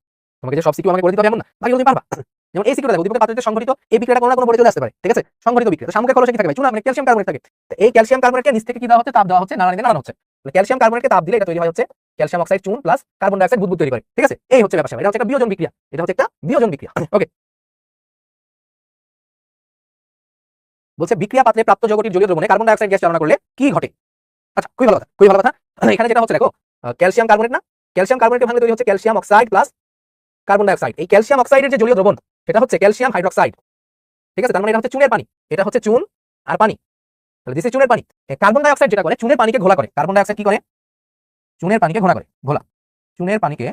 তোমাকে যে সব সিকিউ আমাকে করে দিতে হবে এমন না, বাকিগুলো তুমি পারবা। যেমন এই সিকিউটা দেখো, উদ্দীপকের পাত্রে সংঘটিত এই বিক্রিয়াটা কোনো না কোনো বোর্ডে চলে আসতে পারে, ঠিক আছে। সংঘটিত বিক্রিয়া, তো সামগ্রিক খরচে কি থাকে ভাই, চুনা মানে ক্যালসিয়াম কার্বনেট থাকে। তো এই ক্যালসিয়াম কার্বনেটকে নিচ থেকে কি দেওয়া হচ্ছে, তাপ দেওয়া হচ্ছে, নাড়ানো হচ্ছে। তাহলে ক্যালসিয়াম কার্বনেটকে তাপ দিলে এটা তৈরি হয় হচ্ছে ক্যালসিয়াম অক্সাইড চুন প্লাস কার্বন ডাই অক্সাইড বুদবুদ তৈরি করে, ঠিক আছে। এই হচ্ছে ব্যাপার, এটা হচ্ছে একটা বিয়োজন বিক্রিয়া, এটা হচ্ছে একটা বিয়োজন বিক্রিয়া। ওকে, বলছে বিক্রিয়া পাত্রে প্রাপ্ত যৌগটির জলীয় দ্রবণে কার্বন ডাই অক্সাইড গ্যাস চালনা করলে কি ঘটে। আচ্ছা, খুবই ভালো কথা, খুবই ভালো কথা। এখানে যেটা হচ্ছে দেখো, ক্যালসিয়াম কার্বনেট না, ক্যালসিয়াম কার্বনেটকে ভাঙলে তৈরি হচ্ছে calcium oxide plus carbon die oxide. এই ক্যালসিয়াম অক্সাইডের যে জলীয় দ্রবণ সেটা হচ্ছে ক্যালসিয়াম হাইড্রোক্সাইড, ঠিক আছে। তার মানে এটা হচ্ছে চুনের পানি, এটা হচ্ছে চুন আর পানি, তাহলে দিস ইজ চুনের পানি। কার্বন ডাই অক্সাইড যেটা করে, চুনের পানিকে ঘোলা করে। কার্বন ডাই অক্সাইড কি করে, চুনের পানিকে ঘোলা করে, চুনের পানিকে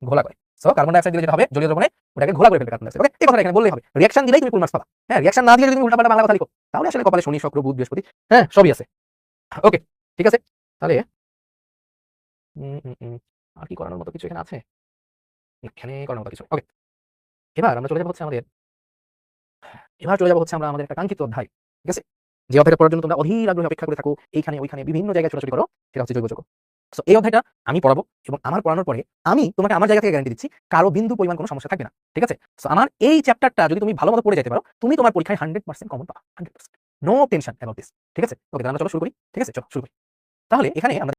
ঘোলা করে। সো কার্বন ডাই অক্সাইড দিলে যেটা হবে, জলীয় দ্রবণে ওটাকে ঘোলা করে ফেলবে কার্বন ডাই অক্সাইড। ওকে, এই কথাটা এখানে বললেই হবে। রিঅ্যাকশন দিলেই তুমি ফুল মার্কস পাবা। হ্যাঁ, রিঅ্যাকশন না দিলে যদি তুমি উল্টাপাল্টা বাংলা কথা লিখো, তাহলে আসলে কপালে শনি শুক্র বুধ বৃহস্পতি হ্যাঁ সবই আছে। ওকে, ঠিক আছে। তাহলে আর কি করানোর মতো কিছু এখানে আছে, এখানে করানোর মতো কিছু। ওকে, এবার আমরা চলে যাবো হচ্ছে আমরা আমাদের একটা কাঙ্ক্ষিত অধ্যায়, ঠিক আছে। যে অধ্যায়টা পড়ার জন্য তোমরা অধীর আগ্রহে অপেক্ষা করে থাকো, এইখানে ওইখানে বিভিন্ন জায়গায় ছোটাছুটি করো, সেটা হচ্ছে জৈব যৌগ। সো এই অধ্যায়টা আমি পড়াবো, এবং আমার পড়ানোর পরে আমি তোমাকে আমার জায়গা থেকে গ্যারান্টি দিচ্ছি কারো বিন্দু পরিমাণ কোনো সমস্যা থাকবে না, ঠিক আছে। সো আমার এই চ্যাপ্টারটা যদি তুমি ভালো মতো পড়ে যেতে পারো, তুমি তোমার পরীক্ষায় 100% কমন পাবা, 100%, নো টেনশন অ্যাবাউট দিস, ঠিক আছে। ওকে, তাহলে আমরা চলো শুরু করি, ঠিক আছে, চলো শুরু করি। তাহলে এখানে আমরা